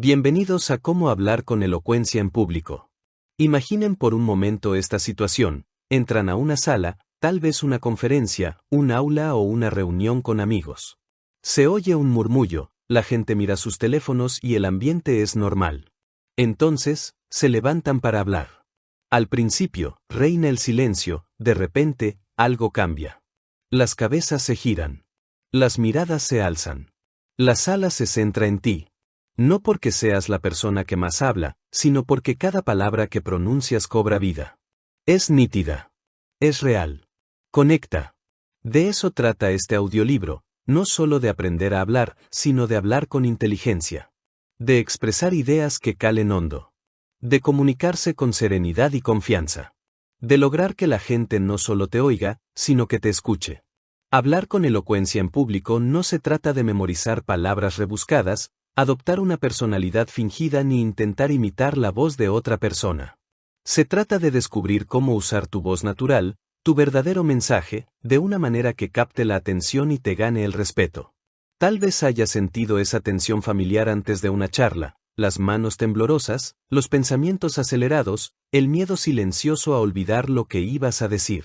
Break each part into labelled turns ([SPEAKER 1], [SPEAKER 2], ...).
[SPEAKER 1] Bienvenidos a Cómo hablar con elocuencia en público. Imaginen por un momento esta situación: entran a una sala, tal vez una conferencia, un aula o una reunión con amigos. Se oye un murmullo, la gente mira sus teléfonos y el ambiente es normal. Entonces, se levantan para hablar. Al principio, reina el silencio, de repente, algo cambia. Las cabezas se giran. Las miradas se alzan. La sala se centra en ti. No porque seas la persona que más habla, sino porque cada palabra que pronuncias cobra vida. Es nítida. Es real. Conecta. De eso trata este audiolibro, no solo de aprender a hablar, sino de hablar con inteligencia. De expresar ideas que calen hondo. De comunicarse con serenidad y confianza. De lograr que la gente no solo te oiga, sino que te escuche. Hablar con elocuencia en público no se trata de memorizar palabras rebuscadas, adoptar una personalidad fingida ni intentar imitar la voz de otra persona. Se trata de descubrir cómo usar tu voz natural, tu verdadero mensaje, de una manera que capte la atención y te gane el respeto. Tal vez hayas sentido esa tensión familiar antes de una charla, las manos temblorosas, los pensamientos acelerados, el miedo silencioso a olvidar lo que ibas a decir.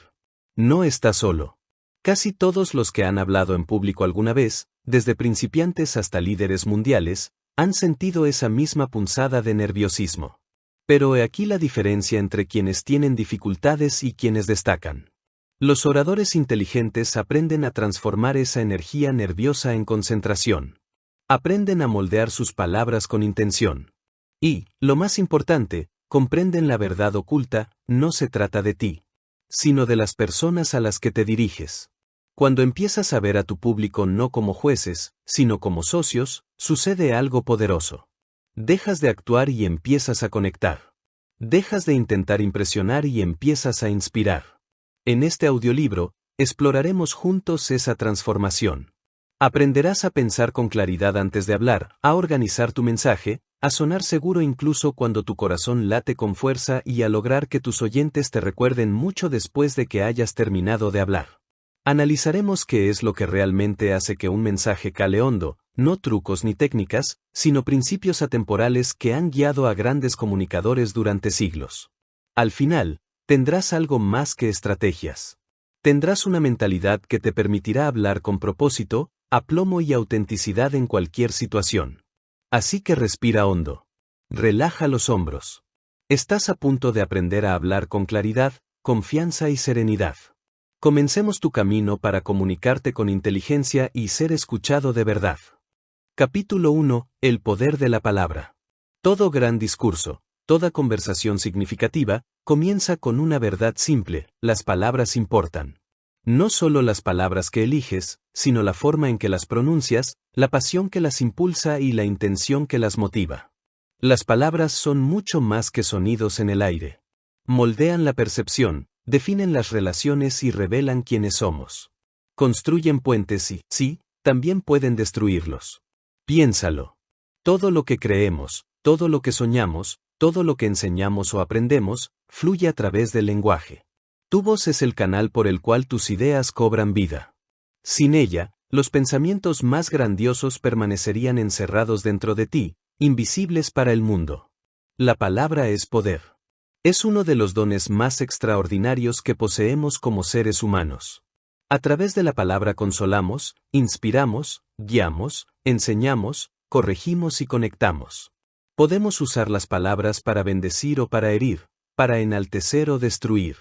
[SPEAKER 1] No estás solo. Casi todos los que han hablado en público alguna vez, desde principiantes hasta líderes mundiales, han sentido esa misma punzada de nerviosismo. Pero he aquí la diferencia entre quienes tienen dificultades y quienes destacan. Los oradores inteligentes aprenden a transformar esa energía nerviosa en concentración. Aprenden a moldear sus palabras con intención. Y, lo más importante, comprenden la verdad oculta: no se trata de ti, sino de las personas a las que te diriges. Cuando empiezas a ver a tu público no como jueces, sino como socios, sucede algo poderoso. Dejas de actuar y empiezas a conectar. Dejas de intentar impresionar y empiezas a inspirar. En este audiolibro, exploraremos juntos esa transformación. Aprenderás a pensar con claridad antes de hablar, a organizar tu mensaje, a sonar seguro incluso cuando tu corazón late con fuerza y a lograr que tus oyentes te recuerden mucho después de que hayas terminado de hablar. Analizaremos qué es lo que realmente hace que un mensaje cale hondo, no trucos ni técnicas, sino principios atemporales que han guiado a grandes comunicadores durante siglos. Al final, tendrás algo más que estrategias. Tendrás una mentalidad que te permitirá hablar con propósito, aplomo y autenticidad en cualquier situación. Así que respira hondo. Relaja los hombros. Estás a punto de aprender a hablar con claridad, confianza y serenidad. Comencemos tu camino para comunicarte con inteligencia y ser escuchado de verdad. Capítulo 1. El poder de la palabra. Todo gran discurso, toda conversación significativa, comienza con una verdad simple: las palabras importan. No solo las palabras que eliges, sino la forma en que las pronuncias, la pasión que las impulsa y la intención que las motiva. Las palabras son mucho más que sonidos en el aire. Moldean la percepción, definen las relaciones y revelan quiénes somos. Construyen puentes y, sí, también pueden destruirlos. Piénsalo. Todo lo que creemos, todo lo que soñamos, todo lo que enseñamos o aprendemos, fluye a través del lenguaje. Tu voz es el canal por el cual tus ideas cobran vida. Sin ella, los pensamientos más grandiosos permanecerían encerrados dentro de ti, invisibles para el mundo. La palabra es poder. Es uno de los dones más extraordinarios que poseemos como seres humanos. A través de la palabra consolamos, inspiramos, guiamos, enseñamos, corregimos y conectamos. Podemos usar las palabras para bendecir o para herir, para enaltecer o destruir.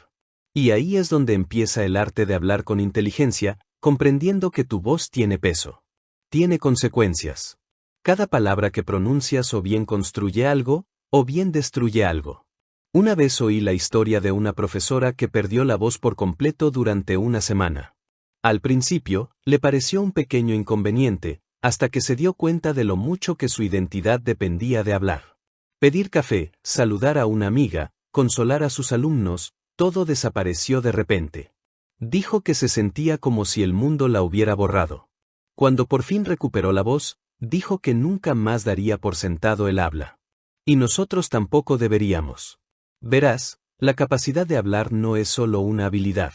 [SPEAKER 1] Y ahí es donde empieza el arte de hablar con inteligencia, comprendiendo que tu voz tiene peso. Tiene consecuencias. Cada palabra que pronuncias o bien construye algo, o bien destruye algo. Una vez oí la historia de una profesora que perdió la voz por completo durante una semana. Al principio, le pareció un pequeño inconveniente, hasta que se dio cuenta de lo mucho que su identidad dependía de hablar. Pedir café, saludar a una amiga, consolar a sus alumnos, todo desapareció de repente. Dijo que se sentía como si el mundo la hubiera borrado. Cuando por fin recuperó la voz, dijo que nunca más daría por sentado el habla. Y nosotros tampoco deberíamos. Verás, la capacidad de hablar no es solo una habilidad.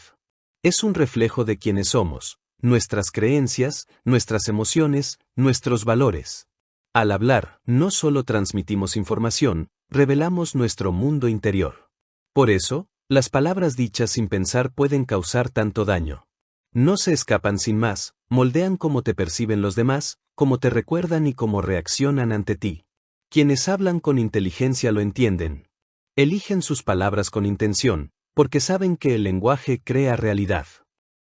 [SPEAKER 1] Es un reflejo de quienes somos, nuestras creencias, nuestras emociones, nuestros valores. Al hablar, no solo transmitimos información, revelamos nuestro mundo interior. Por eso, las palabras dichas sin pensar pueden causar tanto daño. No se escapan sin más, moldean cómo te perciben los demás, cómo te recuerdan y cómo reaccionan ante ti. Quienes hablan con inteligencia lo entienden. Eligen sus palabras con intención, porque saben que el lenguaje crea realidad.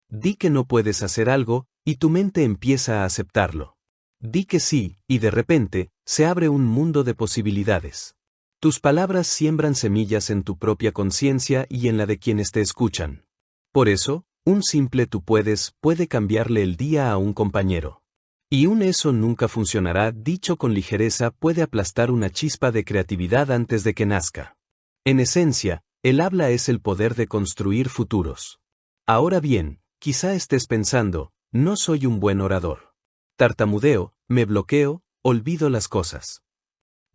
[SPEAKER 1] Di que no puedes hacer algo, y tu mente empieza a aceptarlo. Di que sí, y de repente, se abre un mundo de posibilidades. Tus palabras siembran semillas en tu propia conciencia y en la de quienes te escuchan. Por eso, un simple tú puede cambiarle el día a un compañero. Y un eso nunca funcionará, dicho con ligereza, puede aplastar una chispa de creatividad antes de que nazca. En esencia, el habla es el poder de construir futuros. Ahora bien, quizá estés pensando, no soy un buen orador. Tartamudeo, me bloqueo, olvido las cosas.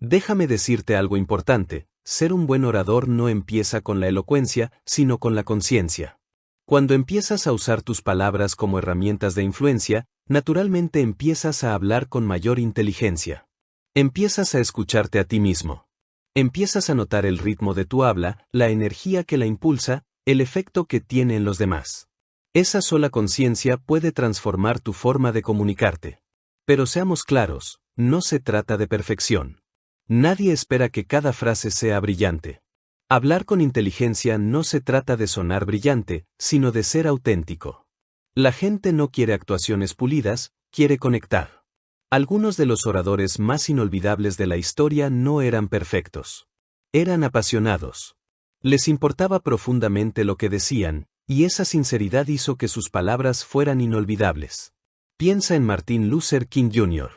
[SPEAKER 1] Déjame decirte algo importante, ser un buen orador no empieza con la elocuencia, sino con la conciencia. Cuando empiezas a usar tus palabras como herramientas de influencia, naturalmente empiezas a hablar con mayor inteligencia. Empiezas a escucharte a ti mismo. Empiezas a notar el ritmo de tu habla, la energía que la impulsa, el efecto que tiene en los demás. Esa sola conciencia puede transformar tu forma de comunicarte. Pero seamos claros, no se trata de perfección. Nadie espera que cada frase sea brillante. Hablar con inteligencia no se trata de sonar brillante, sino de ser auténtico. La gente no quiere actuaciones pulidas, quiere conectar. Algunos de los oradores más inolvidables de la historia no eran perfectos. Eran apasionados. Les importaba profundamente lo que decían, y esa sinceridad hizo que sus palabras fueran inolvidables. Piensa en Martin Luther King Jr.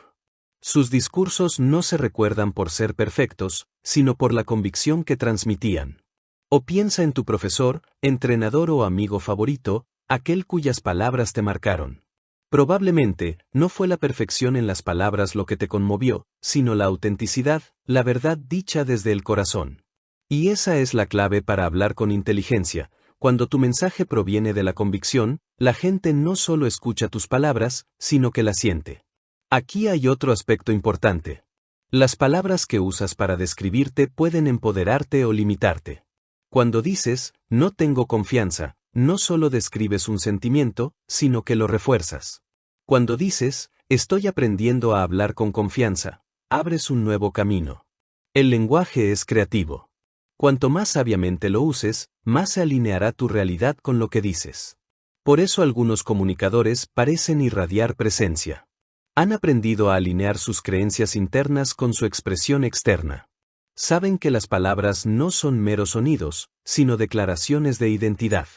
[SPEAKER 1] Sus discursos no se recuerdan por ser perfectos, sino por la convicción que transmitían. O piensa en tu profesor, entrenador o amigo favorito, aquel cuyas palabras te marcaron. Probablemente, no fue la perfección en las palabras lo que te conmovió, sino la autenticidad, la verdad dicha desde el corazón. Y esa es la clave para hablar con inteligencia. Cuando tu mensaje proviene de la convicción, la gente no solo escucha tus palabras, sino que las siente. Aquí hay otro aspecto importante. Las palabras que usas para describirte pueden empoderarte o limitarte. Cuando dices, no tengo confianza, no solo describes un sentimiento, sino que lo refuerzas. Cuando dices, estoy aprendiendo a hablar con confianza, abres un nuevo camino. El lenguaje es creativo. Cuanto más sabiamente lo uses, más se alineará tu realidad con lo que dices. Por eso algunos comunicadores parecen irradiar presencia. Han aprendido a alinear sus creencias internas con su expresión externa. Saben que las palabras no son meros sonidos, sino declaraciones de identidad.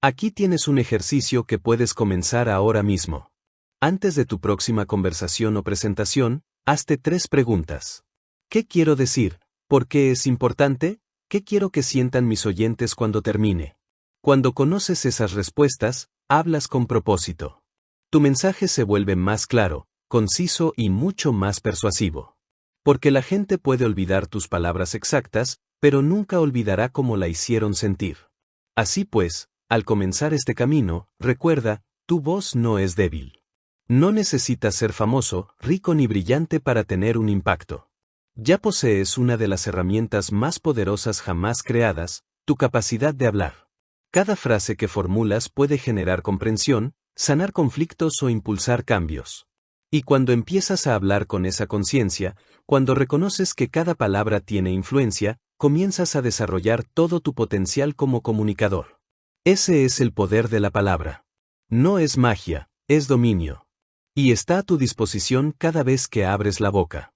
[SPEAKER 1] Aquí tienes un ejercicio que puedes comenzar ahora mismo. Antes de tu próxima conversación o presentación, hazte 3 preguntas. ¿Qué quiero decir? ¿Por qué es importante? ¿Qué quiero que sientan mis oyentes cuando termine? Cuando conoces esas respuestas, hablas con propósito. Tu mensaje se vuelve más claro, conciso y mucho más persuasivo. Porque la gente puede olvidar tus palabras exactas, pero nunca olvidará cómo la hicieron sentir. Así pues, al comenzar este camino, recuerda, tu voz no es débil. No necesitas ser famoso, rico ni brillante para tener un impacto. Ya posees una de las herramientas más poderosas jamás creadas, tu capacidad de hablar. Cada frase que formulas puede generar comprensión, sanar conflictos o impulsar cambios. Y cuando empiezas a hablar con esa conciencia, cuando reconoces que cada palabra tiene influencia, comienzas a desarrollar todo tu potencial como comunicador. Ese es el poder de la palabra. No es magia, es dominio. Y está a tu disposición cada vez que abres la boca.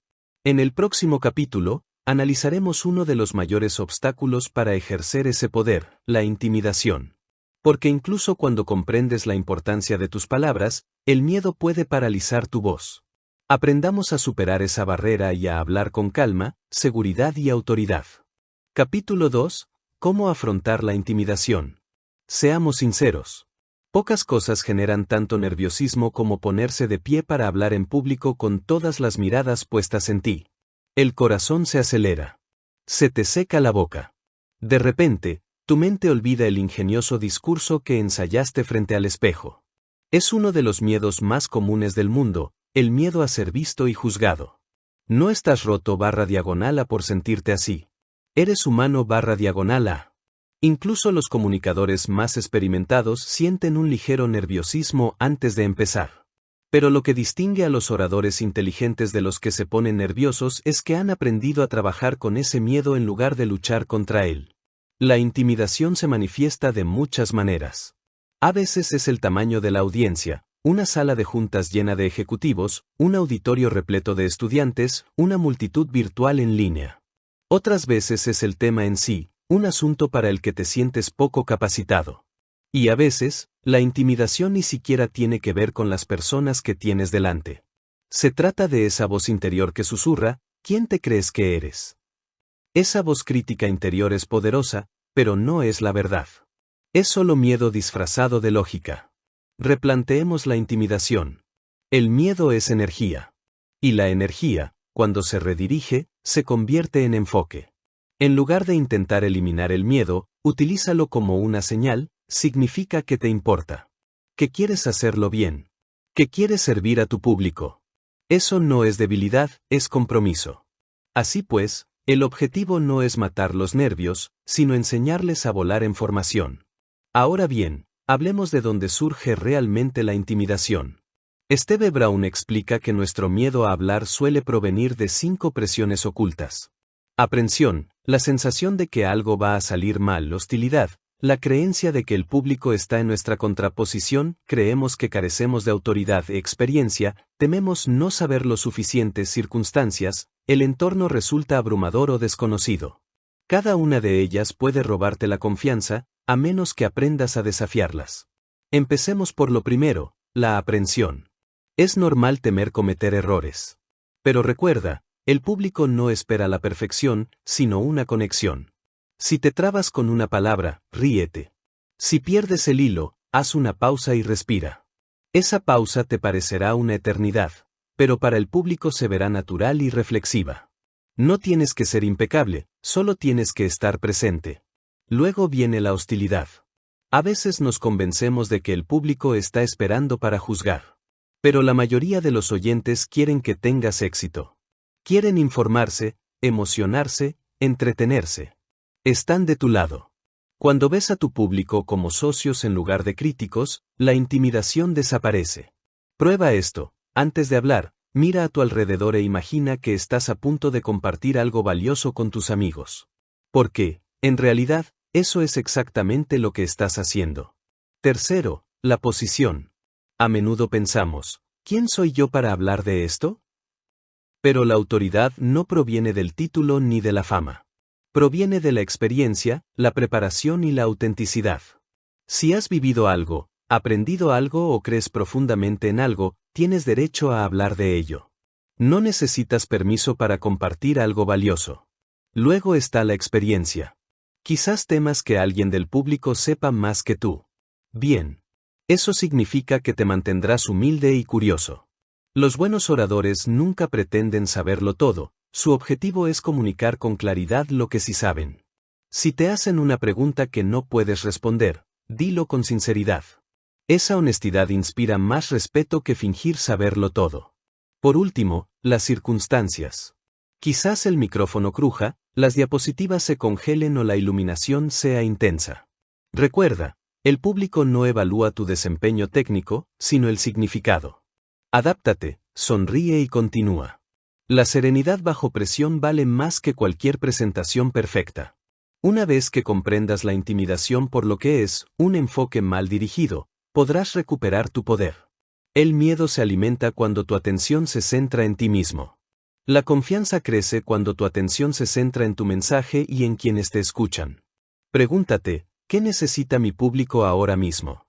[SPEAKER 1] En el próximo capítulo, analizaremos uno de los mayores obstáculos para ejercer ese poder, la intimidación. Porque incluso cuando comprendes la importancia de tus palabras, el miedo puede paralizar tu voz. Aprendamos a superar esa barrera y a hablar con calma, seguridad y autoridad. Capítulo 2. ¿Cómo afrontar la intimidación? Seamos sinceros. Pocas cosas generan tanto nerviosismo como ponerse de pie para hablar en público con todas las miradas puestas en ti. El corazón se acelera. Se te seca la boca. De repente, tu mente olvida el ingenioso discurso que ensayaste frente al espejo. Es uno de los miedos más comunes del mundo, el miedo a ser visto y juzgado. No estás roto /diagonal a por sentirte así. Eres humano /diagonal a. Incluso los comunicadores más experimentados sienten un ligero nerviosismo antes de empezar. Pero lo que distingue a los oradores inteligentes de los que se ponen nerviosos es que han aprendido a trabajar con ese miedo en lugar de luchar contra él. La intimidación se manifiesta de muchas maneras. A veces es el tamaño de la audiencia, una sala de juntas llena de ejecutivos, un auditorio repleto de estudiantes, una multitud virtual en línea. Otras veces es el tema en sí, un asunto para el que te sientes poco capacitado. Y a veces, la intimidación ni siquiera tiene que ver con las personas que tienes delante. Se trata de esa voz interior que susurra, ¿quién te crees que eres? Esa voz crítica interior es poderosa, pero no es la verdad. Es solo miedo disfrazado de lógica. Replanteemos la intimidación. El miedo es energía. Y la energía, cuando se redirige, se convierte en enfoque. En lugar de intentar eliminar el miedo, utilízalo como una señal, significa que te importa. Que quieres hacerlo bien. Que quieres servir a tu público. Eso no es debilidad, es compromiso. Así pues, el objetivo no es matar los nervios, sino enseñarles a volar en formación. Ahora bien, hablemos de dónde surge realmente la intimidación. Steve Brown explica que nuestro miedo a hablar suele provenir de 5 presiones ocultas. Aprensión, la sensación de que algo va a salir mal, hostilidad, la creencia de que el público está en nuestra contraposición, creemos que carecemos de autoridad e experiencia, tememos no saber lo suficiente, circunstancias, el entorno resulta abrumador o desconocido. Cada una de ellas puede robarte la confianza, a menos que aprendas a desafiarlas. Empecemos por lo primero, la aprensión. Es normal temer cometer errores. Pero recuerda, el público no espera la perfección, sino una conexión. Si te trabas con una palabra, ríete. Si pierdes el hilo, haz una pausa y respira. Esa pausa te parecerá una eternidad, pero para el público se verá natural y reflexiva. No tienes que ser impecable, solo tienes que estar presente. Luego viene la hostilidad. A veces nos convencemos de que el público está esperando para juzgar. Pero la mayoría de los oyentes quieren que tengas éxito. Quieren informarse, emocionarse, entretenerse. Están de tu lado. Cuando ves a tu público como socios en lugar de críticos, la intimidación desaparece. Prueba esto, antes de hablar, mira a tu alrededor e imagina que estás a punto de compartir algo valioso con tus amigos. Porque, en realidad, eso es exactamente lo que estás haciendo. Tercero, la posición. A menudo pensamos, ¿quién soy yo para hablar de esto? Pero la autoridad no proviene del título ni de la fama. Proviene de la experiencia, la preparación y la autenticidad. Si has vivido algo, aprendido algo o crees profundamente en algo, tienes derecho a hablar de ello. No necesitas permiso para compartir algo valioso. Luego está la experiencia. Quizás temas que alguien del público sepa más que tú. Bien. Eso significa que te mantendrás humilde y curioso. Los buenos oradores nunca pretenden saberlo todo, su objetivo es comunicar con claridad lo que sí saben. Si te hacen una pregunta que no puedes responder, dilo con sinceridad. Esa honestidad inspira más respeto que fingir saberlo todo. Por último, las circunstancias. Quizás el micrófono cruja, las diapositivas se congelen o la iluminación sea intensa. Recuerda, el público no evalúa tu desempeño técnico, sino el significado. Adáptate, sonríe y continúa. La serenidad bajo presión vale más que cualquier presentación perfecta. Una vez que comprendas la intimidación por lo que es, un enfoque mal dirigido, podrás recuperar tu poder. El miedo se alimenta cuando tu atención se centra en ti mismo. La confianza crece cuando tu atención se centra en tu mensaje y en quienes te escuchan. Pregúntate, ¿qué necesita mi público ahora mismo?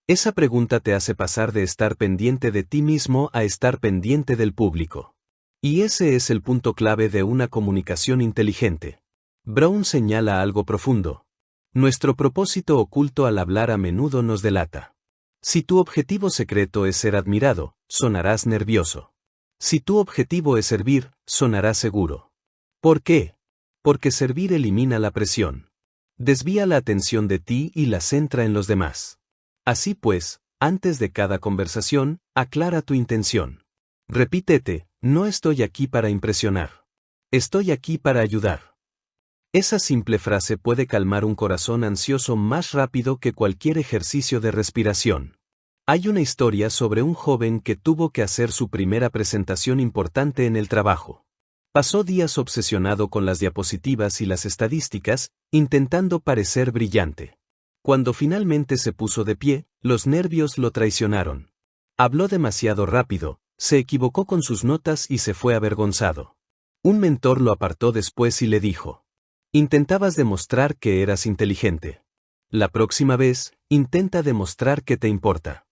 [SPEAKER 1] Esa pregunta te hace pasar de estar pendiente de ti mismo a estar pendiente del público. Y ese es el punto clave de una comunicación inteligente. Brown señala algo profundo. Nuestro propósito oculto al hablar a menudo nos delata. Si tu objetivo secreto es ser admirado, sonarás nervioso. Si tu objetivo es servir, sonarás seguro. ¿Por qué? Porque servir elimina la presión. Desvía la atención de ti y la centra en los demás. Así pues, antes de cada conversación, aclara tu intención. Repítete, no estoy aquí para impresionar. Estoy aquí para ayudar. Esa simple frase puede calmar un corazón ansioso más rápido que cualquier ejercicio de respiración. Hay una historia sobre un joven que tuvo que hacer su primera presentación importante en el trabajo. Pasó días obsesionado con las diapositivas y las estadísticas, intentando parecer brillante. Cuando finalmente se puso de pie, los nervios lo traicionaron. Habló demasiado rápido, se equivocó con sus notas y se fue avergonzado. Un mentor lo apartó después y le dijo: intentabas demostrar que eras inteligente. La próxima vez, intenta demostrar que te importa.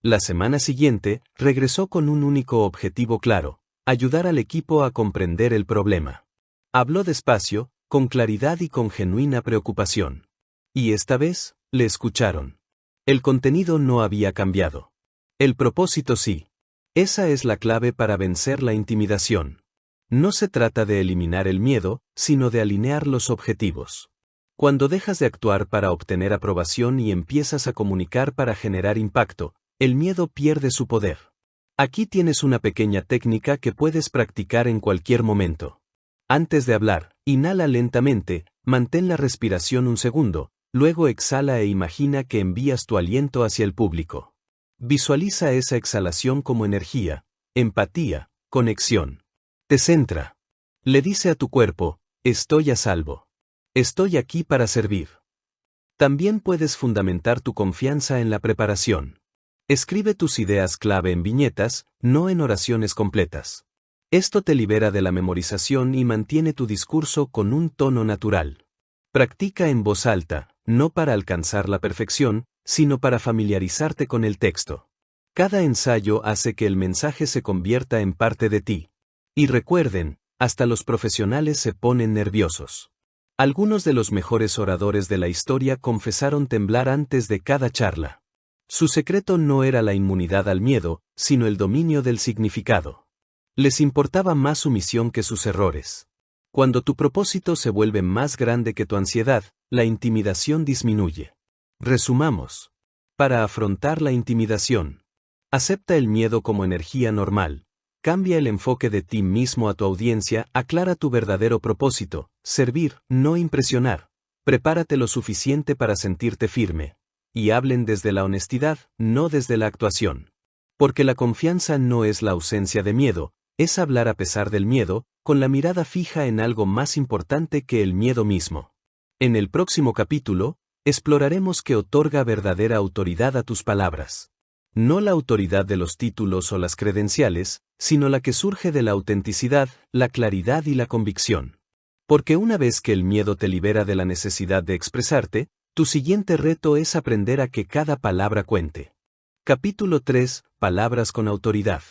[SPEAKER 1] La semana siguiente, regresó con un único objetivo claro: ayudar al equipo a comprender el problema. Habló despacio, con claridad y con genuina preocupación. Y esta vez, le escucharon. El contenido no había cambiado. El propósito sí. Esa es la clave para vencer la intimidación. No se trata de eliminar el miedo, sino de alinear los objetivos. Cuando dejas de actuar para obtener aprobación y empiezas a comunicar para generar impacto, el miedo pierde su poder. Aquí tienes una pequeña técnica que puedes practicar en cualquier momento. Antes de hablar, inhala lentamente, mantén la respiración un segundo, luego exhala e imagina que envías tu aliento hacia el público. Visualiza esa exhalación como energía, empatía, conexión. Te centra. Le dice a tu cuerpo: estoy a salvo. Estoy aquí para servir. También puedes fundamentar tu confianza en la preparación. Escribe tus ideas clave en viñetas, no en oraciones completas. Esto te libera de la memorización y mantiene tu discurso con un tono natural. Practica en voz alta, no para alcanzar la perfección, sino para familiarizarte con el texto. Cada ensayo hace que el mensaje se convierta en parte de ti. Y recuerden, hasta los profesionales se ponen nerviosos. Algunos de los mejores oradores de la historia confesaron temblar antes de cada charla. Su secreto no era la inmunidad al miedo, sino el dominio del significado. Les importaba más su misión que sus errores. Cuando tu propósito se vuelve más grande que tu ansiedad, la intimidación disminuye. Resumamos. Para afrontar la intimidación, acepta el miedo como energía normal. Cambia el enfoque de ti mismo a tu audiencia, aclara tu verdadero propósito: servir, no impresionar. Prepárate lo suficiente para sentirte firme. Y hablen desde la honestidad, no desde la actuación. Porque la confianza no es la ausencia de miedo, es hablar a pesar del miedo, con la mirada fija en algo más importante que el miedo mismo. En el próximo capítulo, exploraremos qué otorga verdadera autoridad a tus palabras. No la autoridad de los títulos o las credenciales, sino la que surge de la autenticidad, la claridad y la convicción. Porque una vez que el miedo te libera de la necesidad de expresarte, tu siguiente reto es aprender a que cada palabra cuente. Capítulo 3. Palabras con autoridad.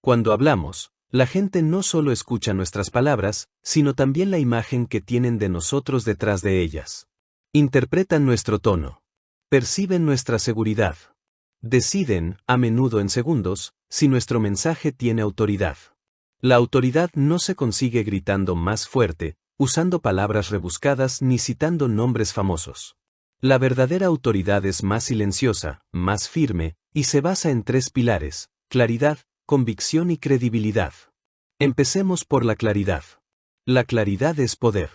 [SPEAKER 1] Cuando hablamos, la gente no solo escucha nuestras palabras, sino también la imagen que tienen de nosotros detrás de ellas. Interpretan nuestro tono. Perciben nuestra seguridad. Deciden, a menudo en segundos, si nuestro mensaje tiene autoridad. La autoridad no se consigue gritando más fuerte, usando palabras rebuscadas ni citando nombres famosos. La verdadera autoridad es más silenciosa, más firme, y se basa en 3 pilares: claridad, convicción y credibilidad. Empecemos por la claridad. La claridad es poder.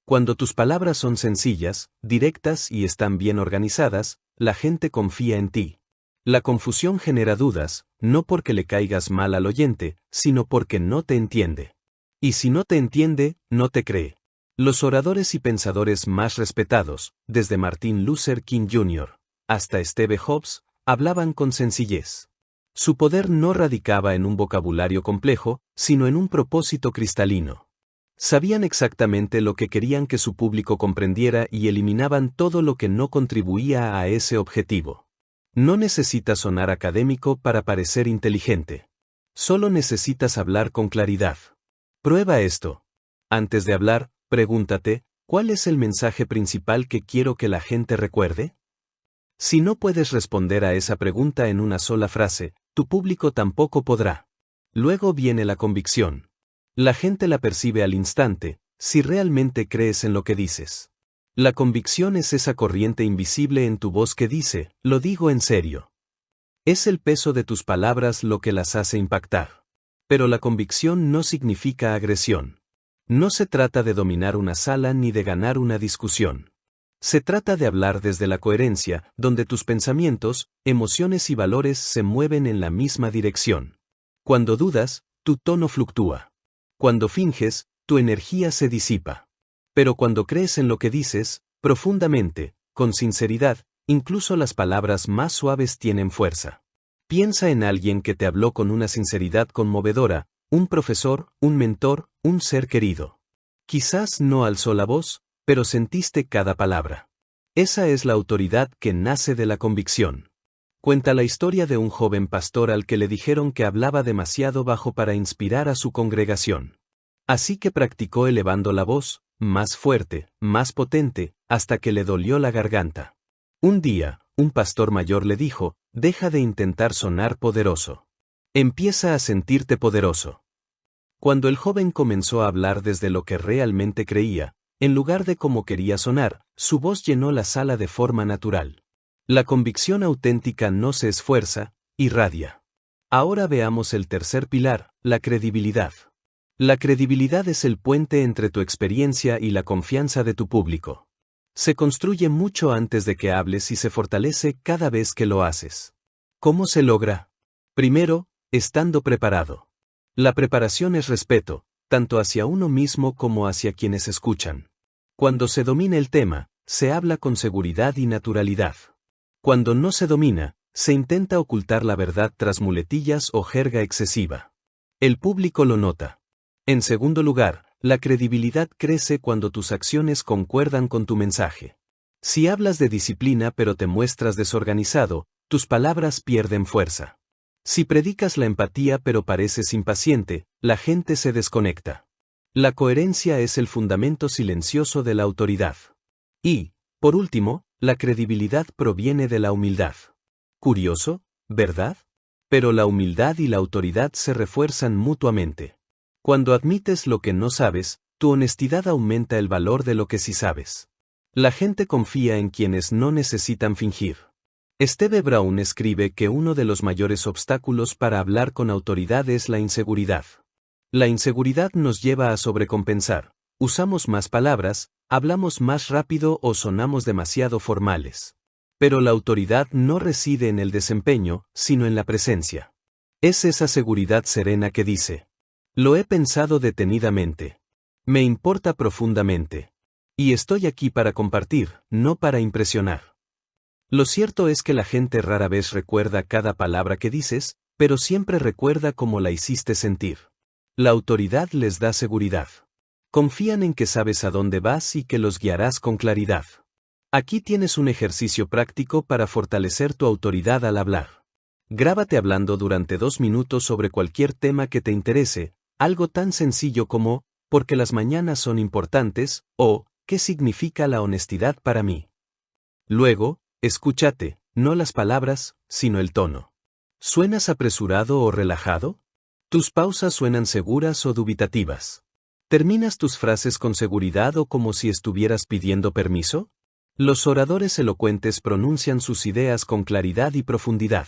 [SPEAKER 1] Cuando tus palabras son sencillas, directas y están bien organizadas, la gente confía en ti. La confusión genera dudas, no porque le caigas mal al oyente, sino porque no te entiende. Y si no te entiende, no te cree. Los oradores y pensadores más respetados, desde Martin Luther King Jr. hasta Steve Jobs, hablaban con sencillez. Su poder no radicaba en un vocabulario complejo, sino en un propósito cristalino. Sabían exactamente lo que querían que su público comprendiera y eliminaban todo lo que no contribuía a ese objetivo. No necesitas sonar académico para parecer inteligente. Solo necesitas hablar con claridad. Prueba esto. Antes de hablar, pregúntate: ¿cuál es el mensaje principal que quiero que la gente recuerde? Si no puedes responder a esa pregunta en una sola frase, tu público tampoco podrá. Luego viene la convicción. La gente la percibe al instante, si realmente crees en lo que dices. La convicción es esa corriente invisible en tu voz que dice: lo digo en serio. Es el peso de tus palabras lo que las hace impactar. Pero la convicción no significa agresión. No se trata de dominar una sala ni de ganar una discusión. Se trata de hablar desde la coherencia, donde tus pensamientos, emociones y valores se mueven en la misma dirección. Cuando dudas, tu tono fluctúa. Cuando finges, tu energía se disipa. Pero cuando crees en lo que dices, profundamente, con sinceridad, incluso las palabras más suaves tienen fuerza. Piensa en alguien que te habló con una sinceridad conmovedora, un profesor, un mentor, un ser querido. Quizás no alzó la voz, pero sentiste cada palabra. Esa es la autoridad que nace de la convicción. Cuenta la historia de un joven pastor al que le dijeron que hablaba demasiado bajo para inspirar a su congregación. Así que practicó elevando la voz, más fuerte, más potente, hasta que le dolió la garganta. Un día, un pastor mayor le dijo, deja de intentar sonar poderoso. Empieza a sentirte poderoso. Cuando el joven comenzó a hablar desde lo que realmente creía, en lugar de cómo quería sonar, su voz llenó la sala de forma natural. La convicción auténtica no se esfuerza, irradia. Ahora veamos el tercer pilar, la credibilidad. La credibilidad es el puente entre tu experiencia y la confianza de tu público. Se construye mucho antes de que hables y se fortalece cada vez que lo haces. ¿Cómo se logra? Primero, estando preparado. La preparación es respeto, tanto hacia uno mismo como hacia quienes escuchan. Cuando se domina el tema, se habla con seguridad y naturalidad. Cuando no se domina, se intenta ocultar la verdad tras muletillas o jerga excesiva. El público lo nota. En segundo lugar, la credibilidad crece cuando tus acciones concuerdan con tu mensaje. Si hablas de disciplina pero te muestras desorganizado, tus palabras pierden fuerza. Si predicas la empatía pero pareces impaciente, la gente se desconecta. La coherencia es el fundamento silencioso de la autoridad. Y, por último, la credibilidad proviene de la humildad. Curioso, ¿verdad? Pero la humildad y la autoridad se refuerzan mutuamente. Cuando admites lo que no sabes, tu honestidad aumenta el valor de lo que sí sabes. La gente confía en quienes no necesitan fingir. Steve Brown escribe que uno de los mayores obstáculos para hablar con autoridad es la inseguridad. La inseguridad nos lleva a sobrecompensar, usamos más palabras, hablamos más rápido o sonamos demasiado formales. Pero la autoridad no reside en el desempeño, sino en la presencia. Es esa seguridad serena que dice: lo he pensado detenidamente. Me importa profundamente. Y estoy aquí para compartir, no para impresionar. Lo cierto es que la gente rara vez recuerda cada palabra que dices, pero siempre recuerda cómo la hiciste sentir. La autoridad les da seguridad. Confían en que sabes a dónde vas y que los guiarás con claridad. Aquí tienes un ejercicio práctico para fortalecer tu autoridad al hablar. Grábate hablando durante 2 minutos sobre cualquier tema que te interese, algo tan sencillo como, ¿por qué las mañanas son importantes? O, ¿qué significa la honestidad para mí? Luego, escúchate, no las palabras, sino el tono. ¿Suenas apresurado o relajado? ¿Tus pausas suenan seguras o dubitativas? ¿Terminas tus frases con seguridad o como si estuvieras pidiendo permiso? Los oradores elocuentes pronuncian sus ideas con claridad y profundidad.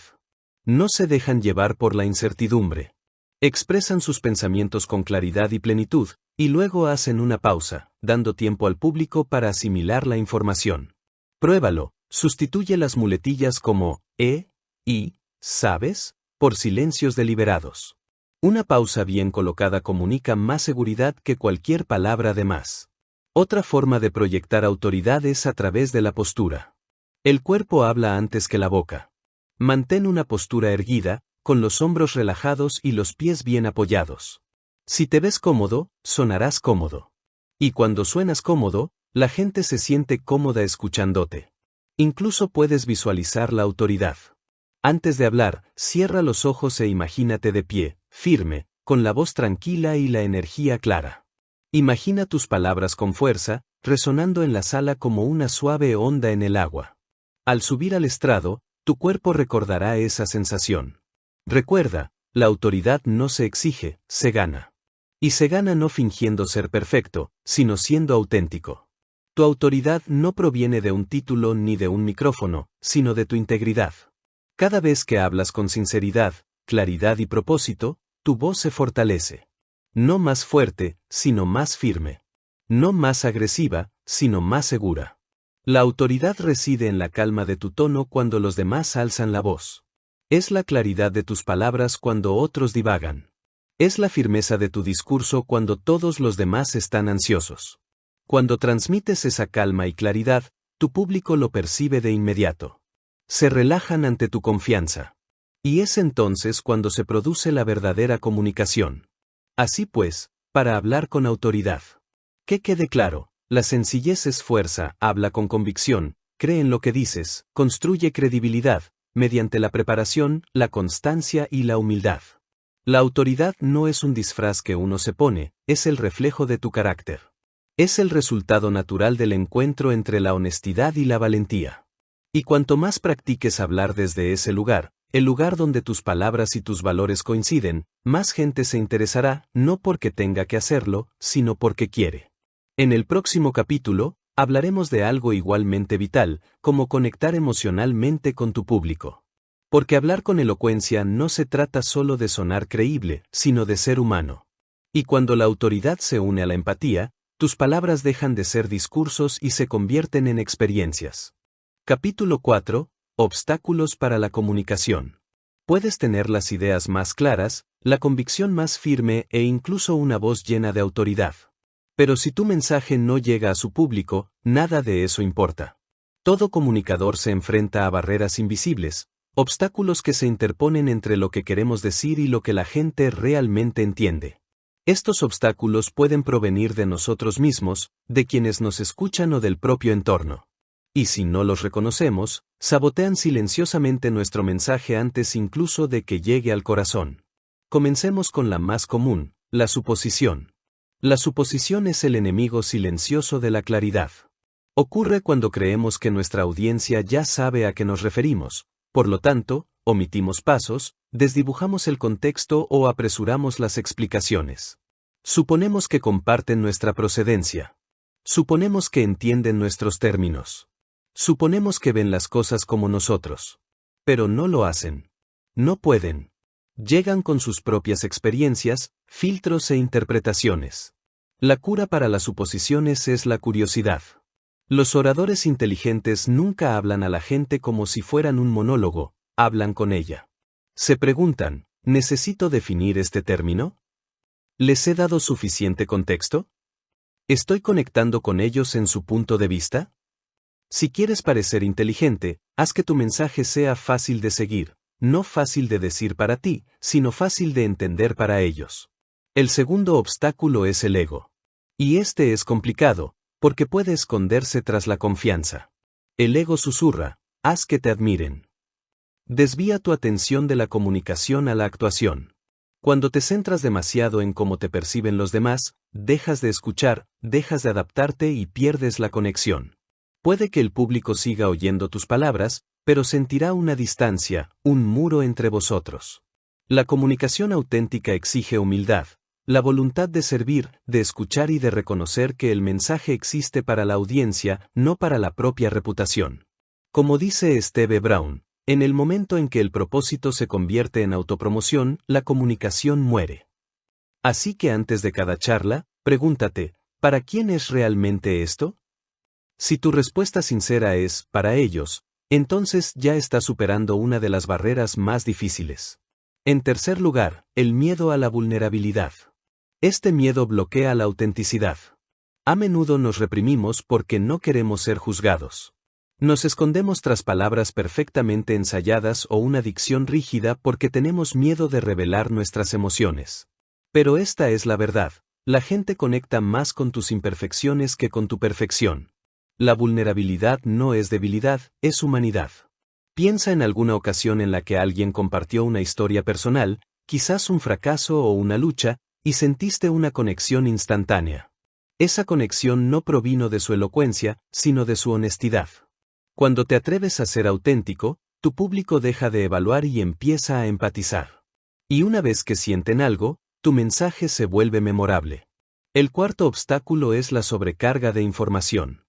[SPEAKER 1] No se dejan llevar por la incertidumbre. Expresan sus pensamientos con claridad y plenitud, y luego hacen una pausa, dando tiempo al público para asimilar la información. Pruébalo, sustituye las muletillas como y, ¿sabes?, por silencios deliberados. Una pausa bien colocada comunica más seguridad que cualquier palabra de más. Otra forma de proyectar autoridad es a través de la postura. El cuerpo habla antes que la boca. Mantén una postura erguida, con los hombros relajados y los pies bien apoyados. Si te ves cómodo, sonarás cómodo. Y cuando suenas cómodo, la gente se siente cómoda escuchándote. Incluso puedes visualizar la autoridad. Antes de hablar, cierra los ojos e imagínate de pie, firme, con la voz tranquila y la energía clara. Imagina tus palabras con fuerza, resonando en la sala como una suave onda en el agua. Al subir al estrado, tu cuerpo recordará esa sensación. Recuerda, la autoridad no se exige, se gana. Y se gana no fingiendo ser perfecto, sino siendo auténtico. Tu autoridad no proviene de un título ni de un micrófono, sino de tu integridad. Cada vez que hablas con sinceridad, claridad y propósito, tu voz se fortalece. No más fuerte, sino más firme. No más agresiva, sino más segura. La autoridad reside en la calma de tu tono cuando los demás alzan la voz. Es la claridad de tus palabras cuando otros divagan. Es la firmeza de tu discurso cuando todos los demás están ansiosos. Cuando transmites esa calma y claridad, tu público lo percibe de inmediato. Se relajan ante tu confianza. Y es entonces cuando se produce la verdadera comunicación. Así pues, para hablar con autoridad. Que quede claro, la sencillez es fuerza, habla con convicción, cree en lo que dices, construye credibilidad, mediante la preparación, la constancia y la humildad. La autoridad no es un disfraz que uno se pone, es el reflejo de tu carácter. Es el resultado natural del encuentro entre la honestidad y la valentía. Y cuanto más practiques hablar desde ese lugar, el lugar donde tus palabras y tus valores coinciden, más gente se interesará, no porque tenga que hacerlo, sino porque quiere. En el próximo capítulo, hablaremos de algo igualmente vital, como conectar emocionalmente con tu público. Porque hablar con elocuencia no se trata solo de sonar creíble, sino de ser humano. Y cuando la autoridad se une a la empatía, tus palabras dejan de ser discursos y se convierten en experiencias. Capítulo 4. Obstáculos para la comunicación. Puedes tener las ideas más claras, la convicción más firme e incluso una voz llena de autoridad. Pero si tu mensaje no llega a su público, nada de eso importa. Todo comunicador se enfrenta a barreras invisibles, obstáculos que se interponen entre lo que queremos decir y lo que la gente realmente entiende. Estos obstáculos pueden provenir de nosotros mismos, de quienes nos escuchan o del propio entorno. Y si no los reconocemos, sabotean silenciosamente nuestro mensaje antes incluso de que llegue al corazón. Comencemos con la más común, la suposición. La suposición es el enemigo silencioso de la claridad. Ocurre cuando creemos que nuestra audiencia ya sabe a qué nos referimos, por lo tanto, omitimos pasos, desdibujamos el contexto o apresuramos las explicaciones. Suponemos que comparten nuestra procedencia. Suponemos que entienden nuestros términos. Suponemos que ven las cosas como nosotros. Pero no lo hacen. No pueden. Llegan con sus propias experiencias, filtros e interpretaciones. La cura para las suposiciones es la curiosidad. Los oradores inteligentes nunca hablan a la gente como si fueran un monólogo, hablan con ella. Se preguntan, ¿necesito definir este término? ¿Les he dado suficiente contexto? ¿Estoy conectando con ellos en su punto de vista? Si quieres parecer inteligente, haz que tu mensaje sea fácil de seguir, no fácil de decir para ti, sino fácil de entender para ellos. El segundo obstáculo es el ego. Y este es complicado, porque puede esconderse tras la confianza. El ego susurra, haz que te admiren. Desvía tu atención de la comunicación a la actuación. Cuando te centras demasiado en cómo te perciben los demás, dejas de escuchar, dejas de adaptarte y pierdes la conexión. Puede que el público siga oyendo tus palabras, pero sentirá una distancia, un muro entre vosotros. La comunicación auténtica exige humildad, la voluntad de servir, de escuchar y de reconocer que el mensaje existe para la audiencia, no para la propia reputación. Como dice Steve Brown, en el momento en que el propósito se convierte en autopromoción, la comunicación muere. Así que antes de cada charla, pregúntate, ¿para quién es realmente esto? Si tu respuesta sincera es, para ellos, entonces ya estás superando una de las barreras más difíciles. En tercer lugar, el miedo a la vulnerabilidad. Este miedo bloquea la autenticidad. A menudo nos reprimimos porque no queremos ser juzgados. Nos escondemos tras palabras perfectamente ensayadas o una dicción rígida porque tenemos miedo de revelar nuestras emociones. Pero esta es la verdad, la gente conecta más con tus imperfecciones que con tu perfección. La vulnerabilidad no es debilidad, es humanidad. Piensa en alguna ocasión en la que alguien compartió una historia personal, quizás un fracaso o una lucha, y sentiste una conexión instantánea. Esa conexión no provino de su elocuencia, sino de su honestidad. Cuando te atreves a ser auténtico, tu público deja de evaluar y empieza a empatizar. Y una vez que sienten algo, tu mensaje se vuelve memorable. El cuarto obstáculo es la sobrecarga de información.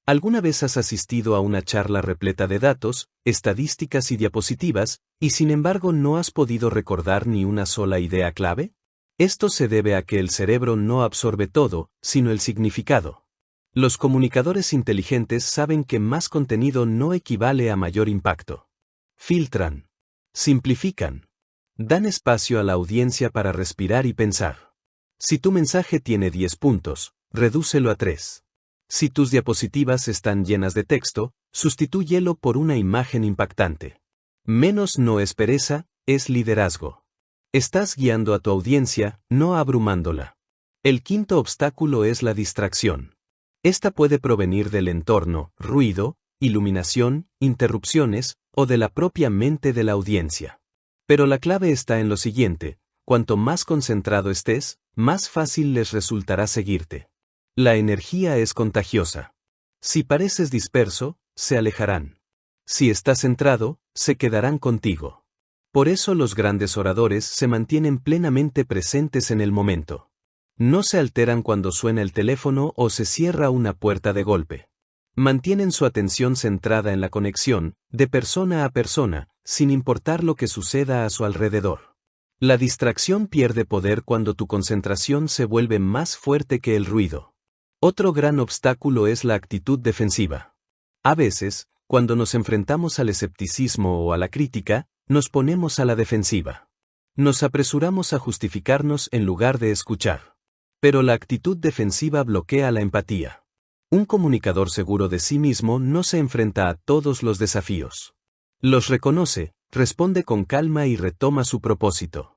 [SPEAKER 1] ¿Alguna vez has asistido a una charla repleta de datos, estadísticas y diapositivas, y sin embargo no has podido recordar ni una sola idea clave? Esto se debe a que el cerebro no absorbe todo, sino el significado. Los comunicadores inteligentes saben que más contenido no equivale a mayor impacto. Filtran. Simplifican. Dan espacio a la audiencia para respirar y pensar. Si tu mensaje tiene 10 puntos, redúcelo a 3. Si tus diapositivas están llenas de texto, sustitúyelo por una imagen impactante. Menos no es pereza, es liderazgo. Estás guiando a tu audiencia, no abrumándola. El quinto obstáculo es la distracción. Esta puede provenir del entorno, ruido, iluminación, interrupciones, o de la propia mente de la audiencia. Pero la clave está en lo siguiente: cuanto más concentrado estés, más fácil les resultará seguirte. La energía es contagiosa. Si pareces disperso, se alejarán. Si estás centrado, se quedarán contigo. Por eso los grandes oradores se mantienen plenamente presentes en el momento. No se alteran cuando suena el teléfono o se cierra una puerta de golpe. Mantienen su atención centrada en la conexión, de persona a persona, sin importar lo que suceda a su alrededor. La distracción pierde poder cuando tu concentración se vuelve más fuerte que el ruido. Otro gran obstáculo es la actitud defensiva. A veces, cuando nos enfrentamos al escepticismo o a la crítica, nos ponemos a la defensiva. Nos apresuramos a justificarnos en lugar de escuchar. Pero la actitud defensiva bloquea la empatía. Un comunicador seguro de sí mismo no se enfrenta a todos los desafíos. Los reconoce, responde con calma y retoma su propósito.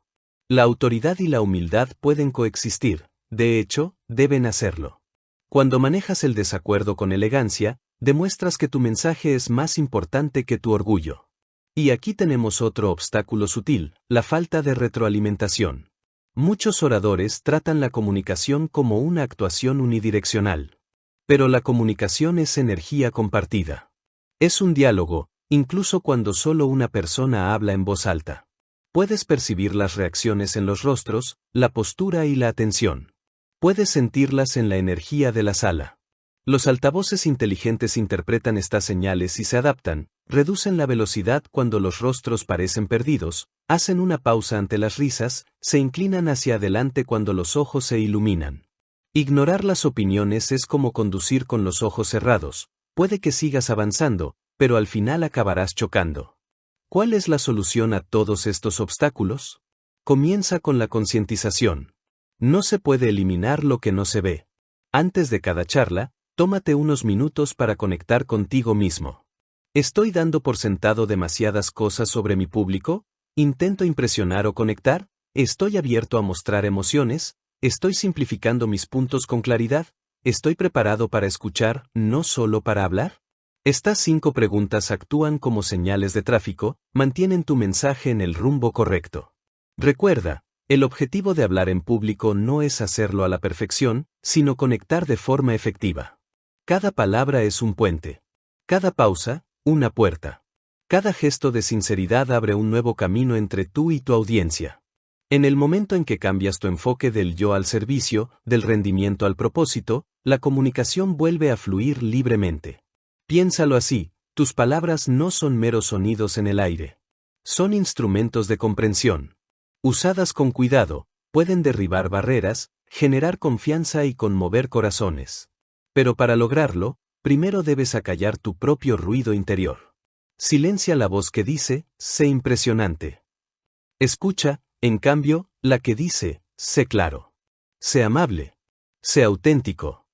[SPEAKER 1] La autoridad y la humildad pueden coexistir, de hecho, deben hacerlo. Cuando manejas el desacuerdo con elegancia, demuestras que tu mensaje es más importante que tu orgullo. Y aquí tenemos otro obstáculo sutil: la falta de retroalimentación. Muchos oradores tratan la comunicación como una actuación unidireccional. Pero la comunicación es energía compartida. Es un diálogo, incluso cuando solo una persona habla en voz alta. Puedes percibir las reacciones en los rostros, la postura y la atención. Puedes sentirlas en la energía de la sala. Los altavoces inteligentes interpretan estas señales y se adaptan, reducen la velocidad cuando los rostros parecen perdidos, hacen una pausa ante las risas, se inclinan hacia adelante cuando los ojos se iluminan. Ignorar las opiniones es como conducir con los ojos cerrados. Puede que sigas avanzando, pero al final acabarás chocando. ¿Cuál es la solución a todos estos obstáculos? Comienza con la concientización. No se puede eliminar lo que no se ve. Antes de cada charla, tómate unos minutos para conectar contigo mismo. ¿Estoy dando por sentado demasiadas cosas sobre mi público? ¿Intento impresionar o conectar? ¿Estoy abierto a mostrar emociones? ¿Estoy simplificando mis puntos con claridad? ¿Estoy preparado para escuchar, no solo para hablar? Estas 5 preguntas actúan como señales de tráfico, mantienen tu mensaje en el rumbo correcto. Recuerda, el objetivo de hablar en público no es hacerlo a la perfección, sino conectar de forma efectiva. Cada palabra es un puente. Cada pausa, una puerta. Cada gesto de sinceridad abre un nuevo camino entre tú y tu audiencia. En el momento en que cambias tu enfoque del yo al servicio, del rendimiento al propósito, la comunicación vuelve a fluir libremente. Piénsalo así: tus palabras no son meros sonidos en el aire. Son instrumentos de comprensión. Usadas con cuidado, pueden derribar barreras, generar confianza y conmover corazones. Pero para lograrlo, primero debes acallar tu propio ruido interior. Silencia la voz que dice, sé impresionante. Escucha, en cambio, la que dice, sé claro. Sé amable. Sé auténtico.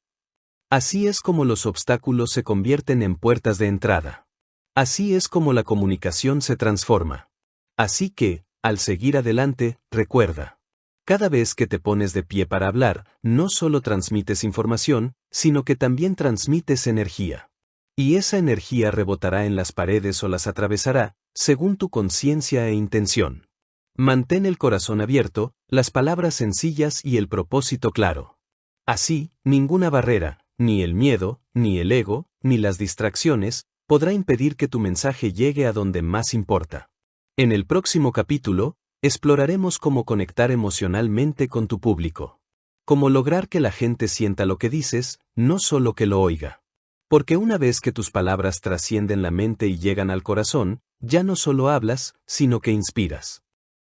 [SPEAKER 1] Así es como los obstáculos se convierten en puertas de entrada. Así es como la comunicación se transforma. Así que, al seguir adelante, recuerda: cada vez que te pones de pie para hablar, no solo transmites información, sino que también transmites energía. Y esa energía rebotará en las paredes o las atravesará, según tu conciencia e intención. Mantén el corazón abierto, las palabras sencillas y el propósito claro. Así, ninguna barrera, ni el miedo, ni el ego, ni las distracciones, podrá impedir que tu mensaje llegue a donde más importa. En el próximo capítulo, exploraremos cómo conectar emocionalmente con tu público. Cómo lograr que la gente sienta lo que dices, no solo que lo oiga. Porque una vez que tus palabras trascienden la mente y llegan al corazón, ya no solo hablas, sino que inspiras.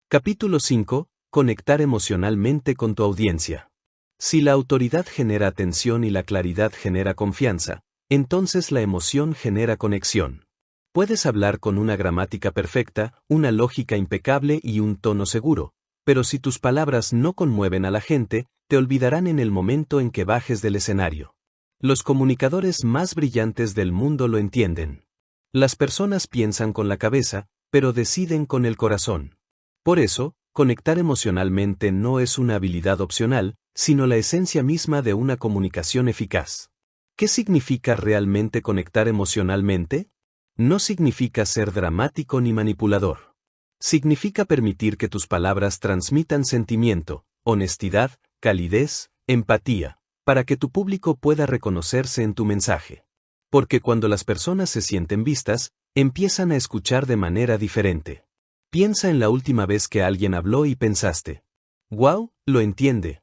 [SPEAKER 1] Capítulo 5. Conectar emocionalmente con tu audiencia. Si la autoridad genera atención y la claridad genera confianza, entonces la emoción genera conexión. Puedes hablar con una gramática perfecta, una lógica impecable y un tono seguro, pero si tus palabras no conmueven a la gente, te olvidarán en el momento en que bajes del escenario. Los comunicadores más brillantes del mundo lo entienden. Las personas piensan con la cabeza, pero deciden con el corazón. Por eso, conectar emocionalmente no es una habilidad opcional, sino la esencia misma de una comunicación eficaz. ¿Qué significa realmente conectar emocionalmente? No significa ser dramático ni manipulador. Significa permitir que tus palabras transmitan sentimiento, honestidad, calidez, empatía, para que tu público pueda reconocerse en tu mensaje. Porque cuando las personas se sienten vistas, empiezan a escuchar de manera diferente. Piensa en la última vez que alguien habló y pensaste, «Wow, lo entiende».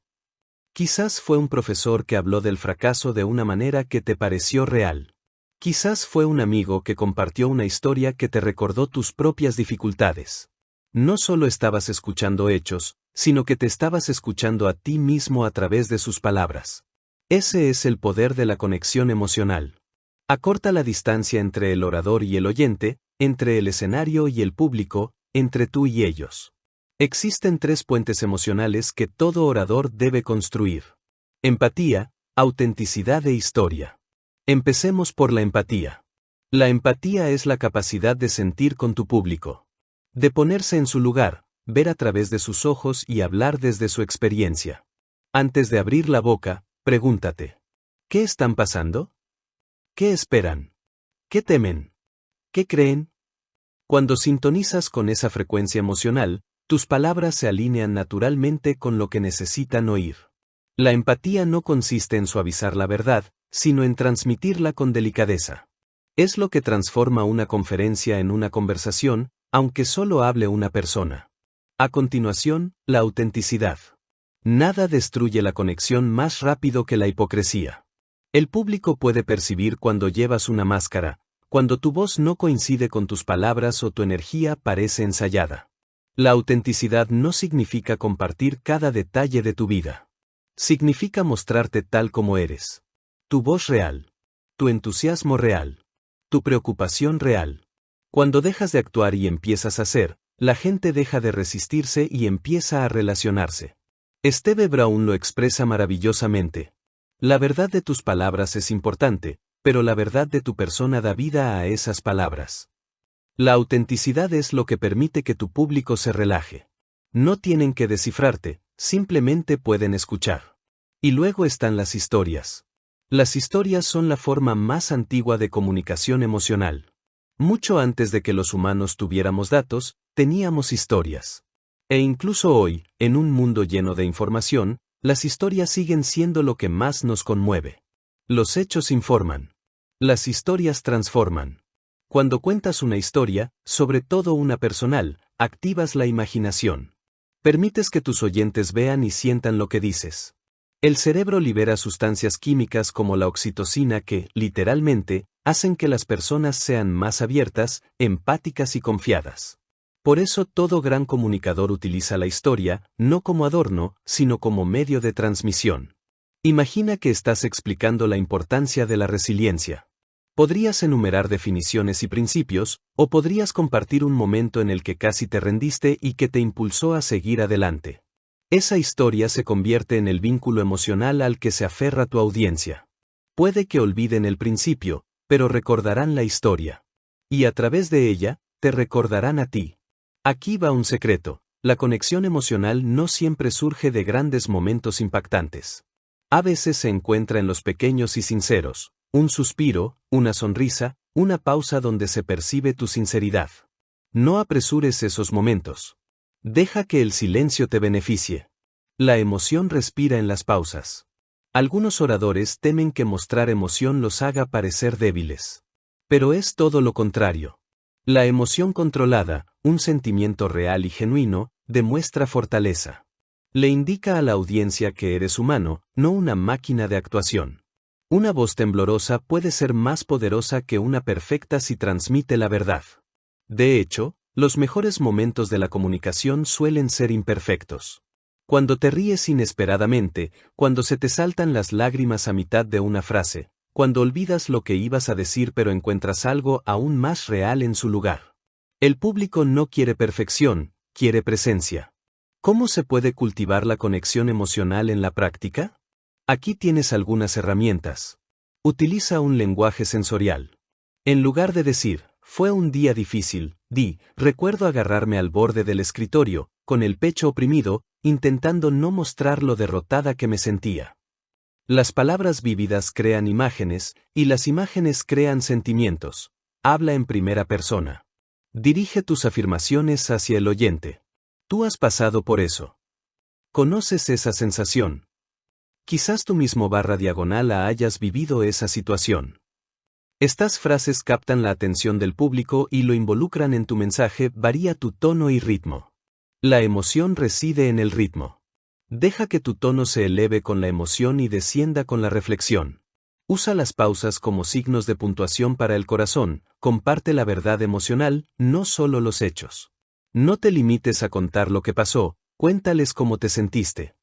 [SPEAKER 1] Quizás fue un profesor que habló del fracaso de una manera que te pareció real. Quizás fue un amigo que compartió una historia que te recordó tus propias dificultades. No solo estabas escuchando hechos, sino que te estabas escuchando a ti mismo a través de sus palabras. Ese es el poder de la conexión emocional. Acorta la distancia entre el orador y el oyente, entre el escenario y el público, entre tú y ellos. Existen 3 puentes emocionales que todo orador debe construir. Empatía, autenticidad e historia. Empecemos por la empatía. La empatía es la capacidad de sentir con tu público. De ponerse en su lugar, ver a través de sus ojos y hablar desde su experiencia. Antes de abrir la boca, pregúntate: ¿qué están pasando? ¿Qué esperan? ¿Qué temen? ¿Qué creen? Cuando sintonizas con esa frecuencia emocional, tus palabras se alinean naturalmente con lo que necesitan oír. La empatía no consiste en suavizar la verdad, sino en transmitirla con delicadeza. Es lo que transforma una conferencia en una conversación, aunque solo hable una persona. A continuación, la autenticidad. Nada destruye la conexión más rápido que la hipocresía. El público puede percibir cuando llevas una máscara, cuando tu voz no coincide con tus palabras o tu energía parece ensayada. La autenticidad no significa compartir cada detalle de tu vida. Significa mostrarte tal como eres. Tu voz real. Tu entusiasmo real. Tu preocupación real. Cuando dejas de actuar y empiezas a ser, la gente deja de resistirse y empieza a relacionarse. Steve Brown lo expresa maravillosamente. La verdad de tus palabras es importante, pero la verdad de tu persona da vida a esas palabras. La autenticidad es lo que permite que tu público se relaje. No tienen que descifrarte, simplemente pueden escuchar. Y luego están las historias. Las historias son la forma más antigua de comunicación emocional. Mucho antes de que los humanos tuviéramos datos, teníamos historias. E incluso hoy, en un mundo lleno de información, las historias siguen siendo lo que más nos conmueve. Los hechos informan. Las historias transforman. Cuando cuentas una historia, sobre todo una personal, activas la imaginación. Permites que tus oyentes vean y sientan lo que dices. El cerebro libera sustancias químicas como la oxitocina que, literalmente, hacen que las personas sean más abiertas, empáticas y confiadas. Por eso todo gran comunicador utiliza la historia, no como adorno, sino como medio de transmisión. Imagina que estás explicando la importancia de la resiliencia. Podrías enumerar definiciones y principios, o podrías compartir un momento en el que casi te rendiste y que te impulsó a seguir adelante. Esa historia se convierte en el vínculo emocional al que se aferra tu audiencia. Puede que olviden el principio, pero recordarán la historia. Y a través de ella, te recordarán a ti. Aquí va un secreto: la conexión emocional no siempre surge de grandes momentos impactantes. A veces se encuentra en los pequeños y sinceros. Un suspiro, una sonrisa, una pausa donde se percibe tu sinceridad. No apresures esos momentos. Deja que el silencio te beneficie. La emoción respira en las pausas. Algunos oradores temen que mostrar emoción los haga parecer débiles. Pero es todo lo contrario. La emoción controlada, un sentimiento real y genuino, demuestra fortaleza. Le indica a la audiencia que eres humano, no una máquina de actuación. Una voz temblorosa puede ser más poderosa que una perfecta si transmite la verdad. De hecho, los mejores momentos de la comunicación suelen ser imperfectos. Cuando te ríes inesperadamente, cuando se te saltan las lágrimas a mitad de una frase, cuando olvidas lo que ibas a decir pero encuentras algo aún más real en su lugar. El público no quiere perfección, quiere presencia. ¿Cómo se puede cultivar la conexión emocional en la práctica? Aquí tienes algunas herramientas. Utiliza un lenguaje sensorial. En lugar de decir, fue un día difícil, di, recuerdo agarrarme al borde del escritorio, con el pecho oprimido, intentando no mostrar lo derrotada que me sentía. Las palabras vívidas crean imágenes, y las imágenes crean sentimientos. Habla en primera persona. Dirige tus afirmaciones hacia el oyente. Tú has pasado por eso. ¿Conoces esa sensación? Quizás tú mismo / hayas vivido esa situación. Estas frases captan la atención del público y lo involucran en tu mensaje. Varía tu tono y ritmo. La emoción reside en el ritmo. Deja que tu tono se eleve con la emoción y descienda con la reflexión. Usa las pausas como signos de puntuación para el corazón. Comparte la verdad emocional, no solo los hechos. No te limites a contar lo que pasó, cuéntales cómo te sentiste.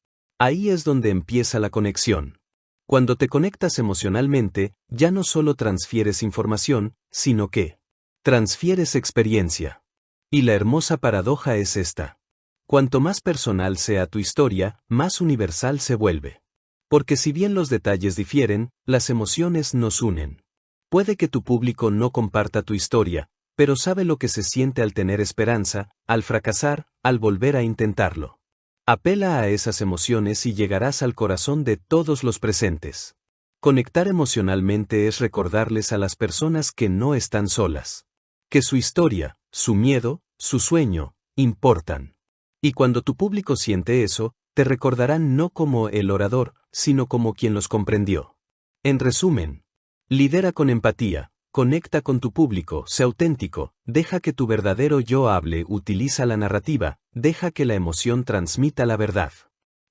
[SPEAKER 1] Ahí es donde empieza la conexión. Cuando te conectas emocionalmente, ya no solo transfieres información, sino que transfieres experiencia. Y la hermosa paradoja es esta. Cuanto más personal sea tu historia, más universal se vuelve. Porque si bien los detalles difieren, las emociones nos unen. Puede que tu público no comparta tu historia, pero sabe lo que se siente al tener esperanza, al fracasar, al volver a intentarlo. Apela a esas emociones y llegarás al corazón de todos los presentes. Conectar emocionalmente es recordarles a las personas que no están solas. Que su historia, su miedo, su sueño, importan. Y cuando tu público siente eso, te recordarán no como el orador, sino como quien los comprendió. En resumen, lidera con empatía, conecta con tu público, sé auténtico, deja que tu verdadero yo hable, utiliza la narrativa, deja que la emoción transmita la verdad.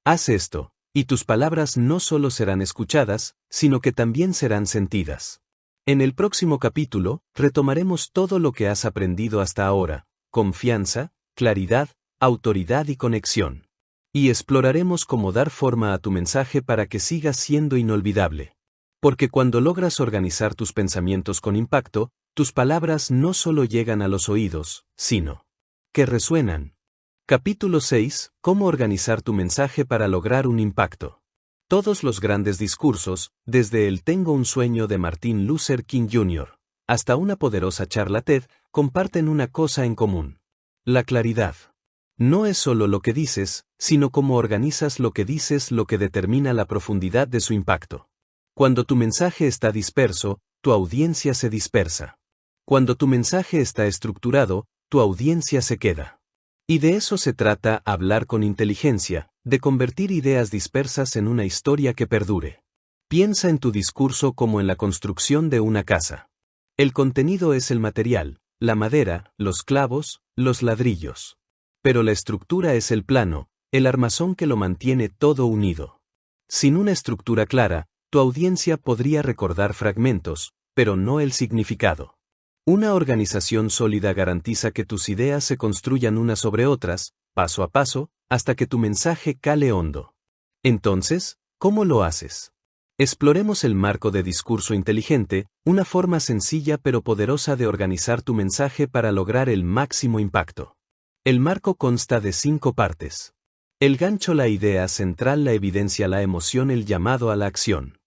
[SPEAKER 1] Haz esto, y tus palabras no solo serán escuchadas, sino que también serán sentidas. En el próximo capítulo, retomaremos todo lo que has aprendido hasta ahora: confianza, claridad, autoridad y conexión. Y exploraremos cómo dar forma a tu mensaje para que siga siendo inolvidable. Porque cuando logras organizar tus pensamientos con impacto, tus palabras no solo llegan a los oídos, sino que resuenan. Capítulo 6. Cómo organizar tu mensaje para lograr un impacto. Todos los grandes discursos, desde el Tengo un sueño de Martin Luther King Jr., hasta una poderosa charla TED, comparten una cosa en común: la claridad. No es solo lo que dices, sino cómo organizas lo que dices lo que determina la profundidad de su impacto. Cuando tu mensaje está disperso, tu audiencia se dispersa. Cuando tu mensaje está estructurado, tu audiencia se queda. Y de eso se trata hablar con inteligencia, de convertir ideas dispersas en una historia que perdure. Piensa en tu discurso como en la construcción de una casa. El contenido es el material, la madera, los clavos, los ladrillos. Pero la estructura es el plano, el armazón que lo mantiene todo unido. Sin una estructura clara, tu audiencia podría recordar fragmentos, pero no el significado. Una organización sólida garantiza que tus ideas se construyan unas sobre otras, paso a paso, hasta que tu mensaje cale hondo. Entonces, ¿cómo lo haces? Exploremos el marco de discurso inteligente, una forma sencilla pero poderosa de organizar tu mensaje para lograr el máximo impacto. El marco consta de 5 partes. El gancho, la idea central, la evidencia, la emoción, el llamado a la acción.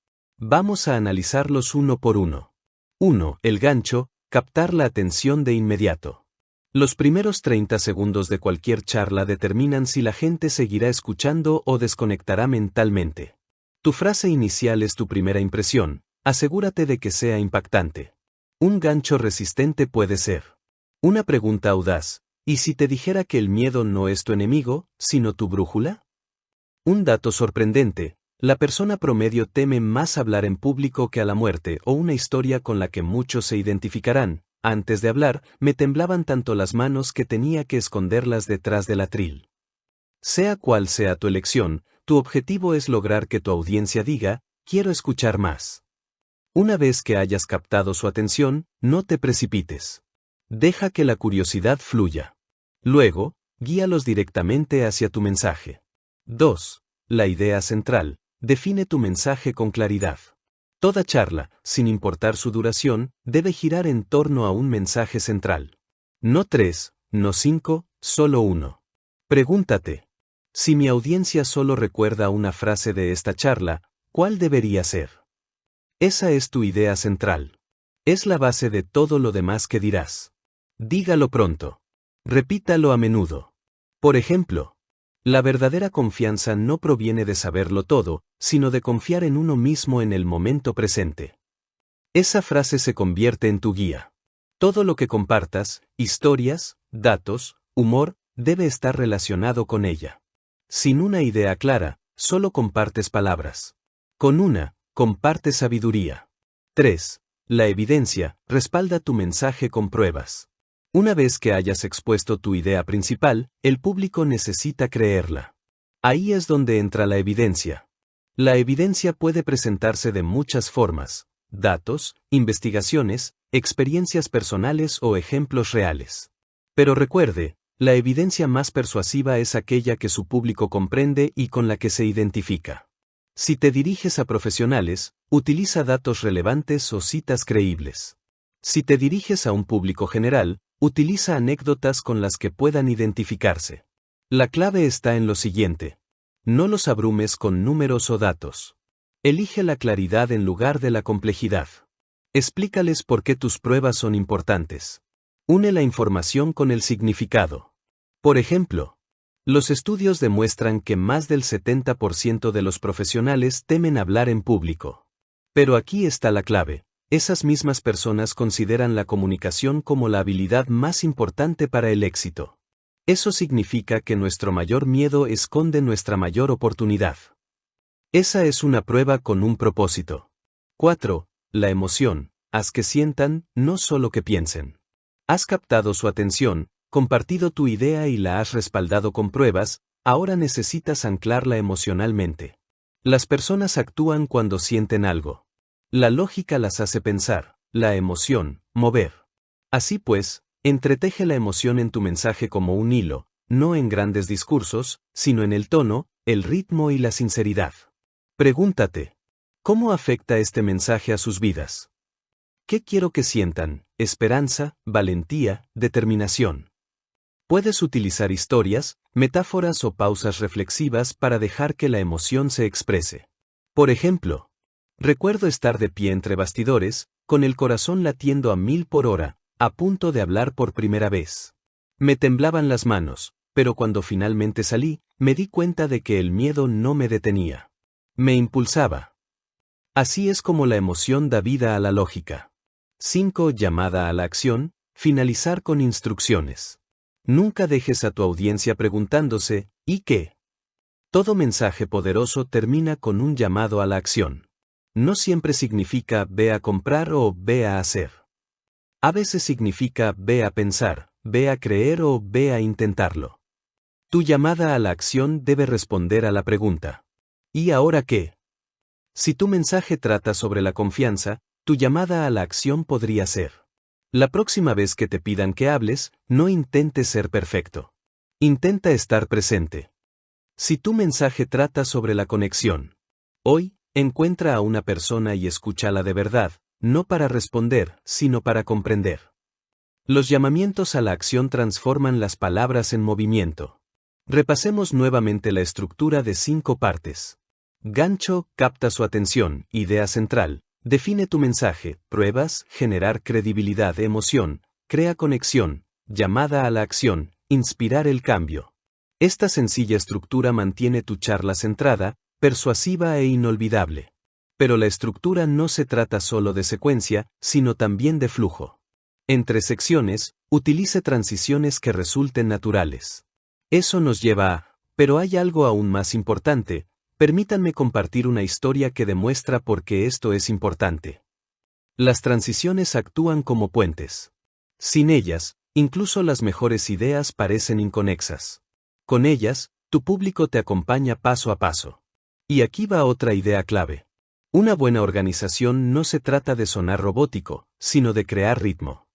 [SPEAKER 1] Vamos a analizarlos uno por uno. 1. El gancho, captar la atención de inmediato. Los primeros 30 segundos de cualquier charla determinan si la gente seguirá escuchando o desconectará mentalmente. Tu frase inicial es tu primera impresión, asegúrate de que sea impactante. Un gancho resistente puede ser una pregunta audaz: ¿y si te dijera que el miedo no es tu enemigo, sino tu brújula? Un dato sorprendente: la persona promedio teme más hablar en público que a la muerte, o una historia con la que muchos se identificarán: antes de hablar, me temblaban tanto las manos que tenía que esconderlas detrás del atril. Sea cual sea tu elección, tu objetivo es lograr que tu audiencia diga: quiero escuchar más. Una vez que hayas captado su atención, no te precipites. Deja que la curiosidad fluya. Luego, guíalos directamente hacia tu mensaje. 2. La idea central. Define tu mensaje con claridad. Toda charla, sin importar su duración, debe girar en torno a un mensaje central. No 3, no 5, solo uno. Pregúntate: si mi audiencia solo recuerda una frase de esta charla, ¿cuál debería ser? Esa es tu idea central. Es la base de todo lo demás que dirás. Dígalo pronto. Repítalo a menudo. Por ejemplo, la verdadera confianza no proviene de saberlo todo, sino de confiar en uno mismo en el momento presente. Esa frase se convierte en tu guía. Todo lo que compartas, historias, datos, humor, debe estar relacionado con ella. Sin una idea clara, solo compartes palabras. Con una, comparte sabiduría. 3. La evidencia. Respalda tu mensaje con pruebas. Una vez que hayas expuesto tu idea principal, el público necesita creerla. Ahí es donde entra la evidencia. La evidencia puede presentarse de muchas formas: datos, investigaciones, experiencias personales o ejemplos reales. Pero recuerde, la evidencia más persuasiva es aquella que su público comprende y con la que se identifica. Si te diriges a profesionales, utiliza datos relevantes o citas creíbles. Si te diriges a un público general, utiliza anécdotas con las que puedan identificarse. La clave está en lo siguiente: no los abrumes con números o datos. Elige la claridad en lugar de la complejidad. Explícales por qué tus pruebas son importantes. Une la información con el significado. Por ejemplo, los estudios demuestran que más del 70% de los profesionales temen hablar en público. Pero aquí está la clave: esas mismas personas consideran la comunicación como la habilidad más importante para el éxito. Eso significa que nuestro mayor miedo esconde nuestra mayor oportunidad. Esa es una prueba con un propósito. 4. La emoción. Haz que sientan, no solo que piensen. Has captado su atención, compartido tu idea y la has respaldado con pruebas, ahora necesitas anclarla emocionalmente. Las personas actúan cuando sienten algo. La lógica las hace pensar, la emoción, mover. Así pues, entreteje la emoción en tu mensaje como un hilo, no en grandes discursos, sino en el tono, el ritmo y la sinceridad. Pregúntate: ¿cómo afecta este mensaje a sus vidas? ¿Qué quiero que sientan? Esperanza, valentía, determinación. Puedes utilizar historias, metáforas o pausas reflexivas para dejar que la emoción se exprese. Por ejemplo, recuerdo estar de pie entre bastidores, con el corazón latiendo a 1000 por hora, a punto de hablar por primera vez. Me temblaban las manos, pero cuando finalmente salí, me di cuenta de que el miedo no me detenía. Me impulsaba. Así es como la emoción da vida a la lógica. 5. Llamada a la acción. Finalizar con instrucciones. Nunca dejes a tu audiencia preguntándose: ¿y qué? Todo mensaje poderoso termina con un llamado a la acción. No siempre significa ve a comprar o ve a hacer. A veces significa ve a pensar, ve a creer o ve a intentarlo. Tu llamada a la acción debe responder a la pregunta: ¿y ahora qué? Si tu mensaje trata sobre la confianza, tu llamada a la acción podría ser: la próxima vez que te pidan que hables, no intentes ser perfecto. Intenta estar presente. Si tu mensaje trata sobre la conexión, hoy, encuentra a una persona y escúchala de verdad, no para responder, sino para comprender. Los llamamientos a la acción transforman las palabras en movimiento. Repasemos nuevamente la estructura de 5 partes. Gancho: capta su atención, idea central. Define tu mensaje, pruebas, generar credibilidad, emoción, crea conexión, llamada a la acción, inspirar el cambio. Esta sencilla estructura mantiene tu charla centrada, persuasiva e inolvidable. Pero la estructura no se trata solo de secuencia, sino también de flujo. Entre secciones, utilice transiciones que resulten naturales. Eso nos lleva a: pero hay algo aún más importante. Permítanme compartir una historia que demuestra por qué esto es importante. Las transiciones actúan como puentes. Sin ellas, incluso las mejores ideas parecen inconexas. Con ellas, tu público te acompaña paso a paso. Y aquí va otra idea clave. Una buena organización no se trata de sonar robótico, sino de crear ritmo.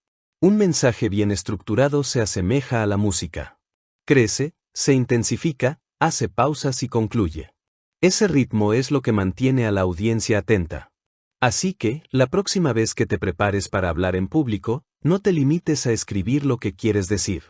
[SPEAKER 1] Un mensaje bien estructurado se asemeja a la música. Crece, se intensifica, hace pausas y concluye. Ese ritmo es lo que mantiene a la audiencia atenta. Así que, la próxima vez que te prepares para hablar en público, no te limites a escribir lo que quieres decir.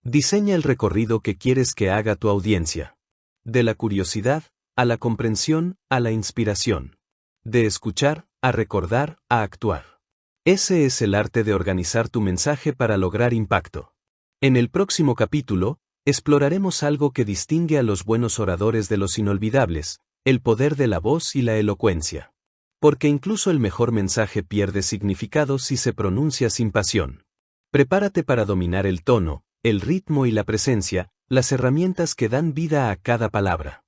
[SPEAKER 1] Diseña el recorrido que quieres que haga tu audiencia. De la curiosidad, a la comprensión, a la inspiración. De escuchar, a recordar, a actuar. Ese es el arte de organizar tu mensaje para lograr impacto. En el próximo capítulo, exploraremos algo que distingue a los buenos oradores de los inolvidables, el poder de la voz y la elocuencia. Porque incluso el mejor mensaje pierde significado si se pronuncia sin pasión. Prepárate para dominar el tono, el ritmo y la presencia, las herramientas que dan vida a cada palabra.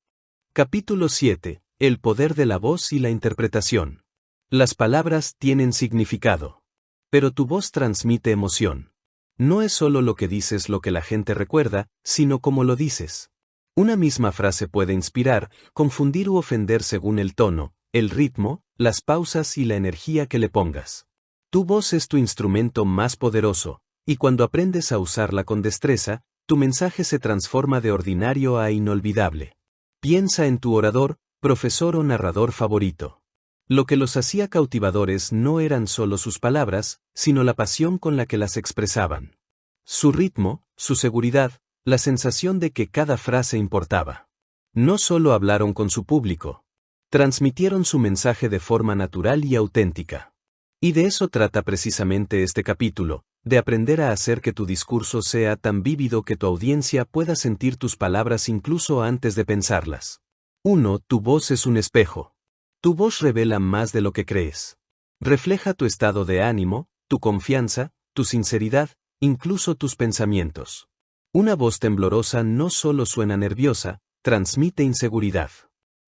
[SPEAKER 1] Capítulo 7. El poder de la voz y la interpretación. Las palabras tienen significado. Pero tu voz transmite emoción. No es solo lo que dices lo que la gente recuerda, sino cómo lo dices. Una misma frase puede inspirar, confundir u ofender según el tono, el ritmo, las pausas y la energía que le pongas. Tu voz es tu instrumento más poderoso, y cuando aprendes a usarla con destreza, tu mensaje se transforma de ordinario a inolvidable. Piensa en tu orador, profesor o narrador favorito. Lo que los hacía cautivadores no eran solo sus palabras, sino la pasión con la que las expresaban. Su ritmo, su seguridad, la sensación de que cada frase importaba. No solo hablaron con su público. Transmitieron su mensaje de forma natural y auténtica. Y de eso trata precisamente este capítulo, de aprender a hacer que tu discurso sea tan vívido que tu audiencia pueda sentir tus palabras incluso antes de pensarlas. 1. Tu voz es un espejo. Tu voz revela más de lo que crees. Refleja tu estado de ánimo, tu confianza, tu sinceridad, incluso tus pensamientos. Una voz temblorosa no solo suena nerviosa, transmite inseguridad.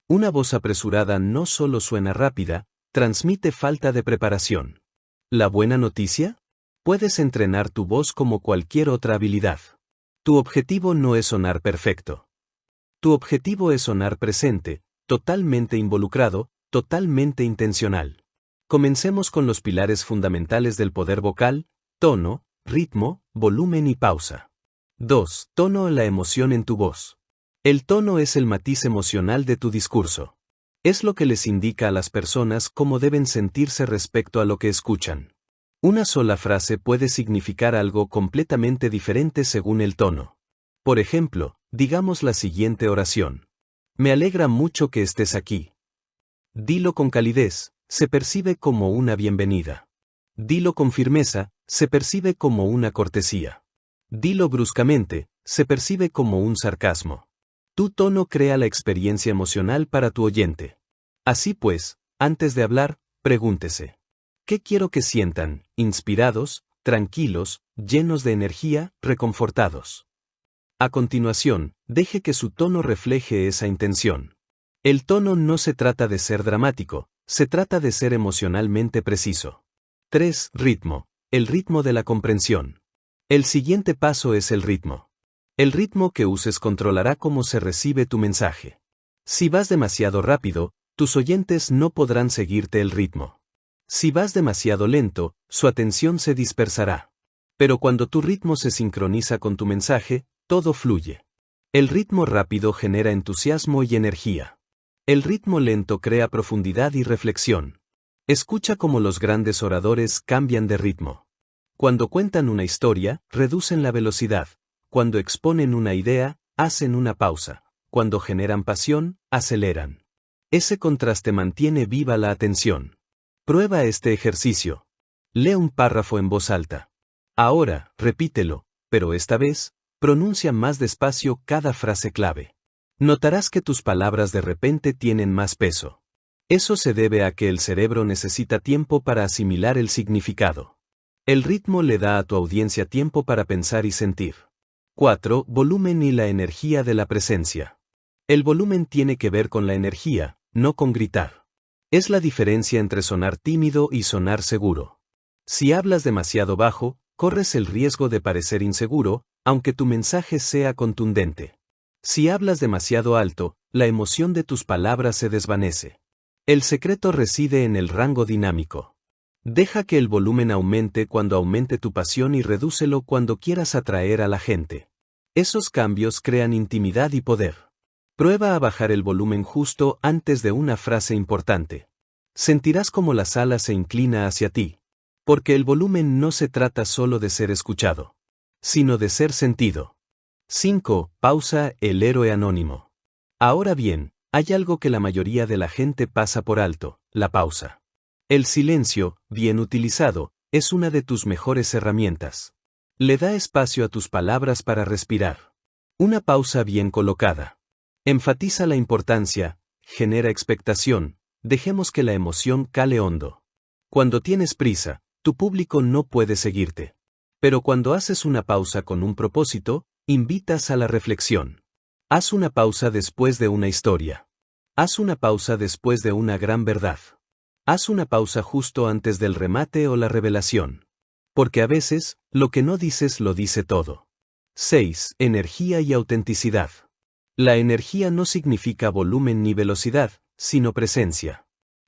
[SPEAKER 1] Una voz apresurada no solo suena rápida, transmite falta de preparación. ¿La buena noticia? Puedes entrenar tu voz como cualquier otra habilidad. Tu objetivo no es sonar perfecto. Tu objetivo es sonar presente, totalmente involucrado, totalmente intencional. Comencemos con los pilares fundamentales del poder vocal: tono, ritmo, volumen y pausa. 2. Tono, la emoción en tu voz. El tono es el matiz emocional de tu discurso. Es lo que les indica a las personas cómo deben sentirse respecto a lo que escuchan. Una sola frase puede significar algo completamente diferente según el tono. Por ejemplo, digamos la siguiente oración. Me alegra mucho que estés aquí. Dilo con calidez, se percibe como una bienvenida. Dilo con firmeza, se percibe como una cortesía. Dilo bruscamente, se percibe como un sarcasmo. Tu tono crea la experiencia emocional para tu oyente. Así pues, antes de hablar, pregúntese: ¿qué quiero que sientan? ¿Inspirados, tranquilos, llenos de energía, reconfortados? A continuación, deje que su tono refleje esa intención. El tono no se trata de ser dramático, se trata de ser emocionalmente preciso. 3. Ritmo. El ritmo de la comprensión. El siguiente paso es el ritmo. El ritmo que uses controlará cómo se recibe tu mensaje. Si vas demasiado rápido, tus oyentes no podrán seguirte el ritmo. Si vas demasiado lento, su atención se dispersará. Pero cuando tu ritmo se sincroniza con tu mensaje, todo fluye. El ritmo rápido genera entusiasmo y energía. El ritmo lento crea profundidad y reflexión. Escucha cómo los grandes oradores cambian de ritmo. Cuando cuentan una historia, reducen la velocidad. Cuando exponen una idea, hacen una pausa. Cuando generan pasión, aceleran. Ese contraste mantiene viva la atención. Prueba este ejercicio. Lee un párrafo en voz alta. Ahora, repítelo, pero esta vez, pronuncia más despacio cada frase clave. Notarás que tus palabras de repente tienen más peso. Eso se debe a que el cerebro necesita tiempo para asimilar el significado. El ritmo le da a tu audiencia tiempo para pensar y sentir. 4. Volumen y la energía de la presencia. El volumen tiene que ver con la energía, no con gritar. Es la diferencia entre sonar tímido y sonar seguro. Si hablas demasiado bajo, corres el riesgo de parecer inseguro, aunque tu mensaje sea contundente. Si hablas demasiado alto, la emoción de tus palabras se desvanece. El secreto reside en el rango dinámico. Deja que el volumen aumente cuando aumente tu pasión y redúcelo cuando quieras atraer a la gente. Esos cambios crean intimidad y poder. Prueba a bajar el volumen justo antes de una frase importante. Sentirás como la sala se inclina hacia ti. Porque el volumen no se trata solo de ser escuchado, sino de ser sentido. 5. Pausa, el héroe anónimo. Ahora bien, hay algo que la mayoría de la gente pasa por alto, la pausa. El silencio, bien utilizado, es una de tus mejores herramientas. Le da espacio a tus palabras para respirar. Una pausa bien colocada. Enfatiza la importancia, genera expectación, dejemos que la emoción cale hondo. Cuando tienes prisa, tu público no puede seguirte. Pero cuando haces una pausa con un propósito, invitas a la reflexión. Haz una pausa después de una historia. Haz una pausa después de una gran verdad. Haz una pausa justo antes del remate o la revelación. Porque a veces, lo que no dices lo dice todo. 6. Energía y autenticidad. La energía no significa volumen ni velocidad, sino presencia.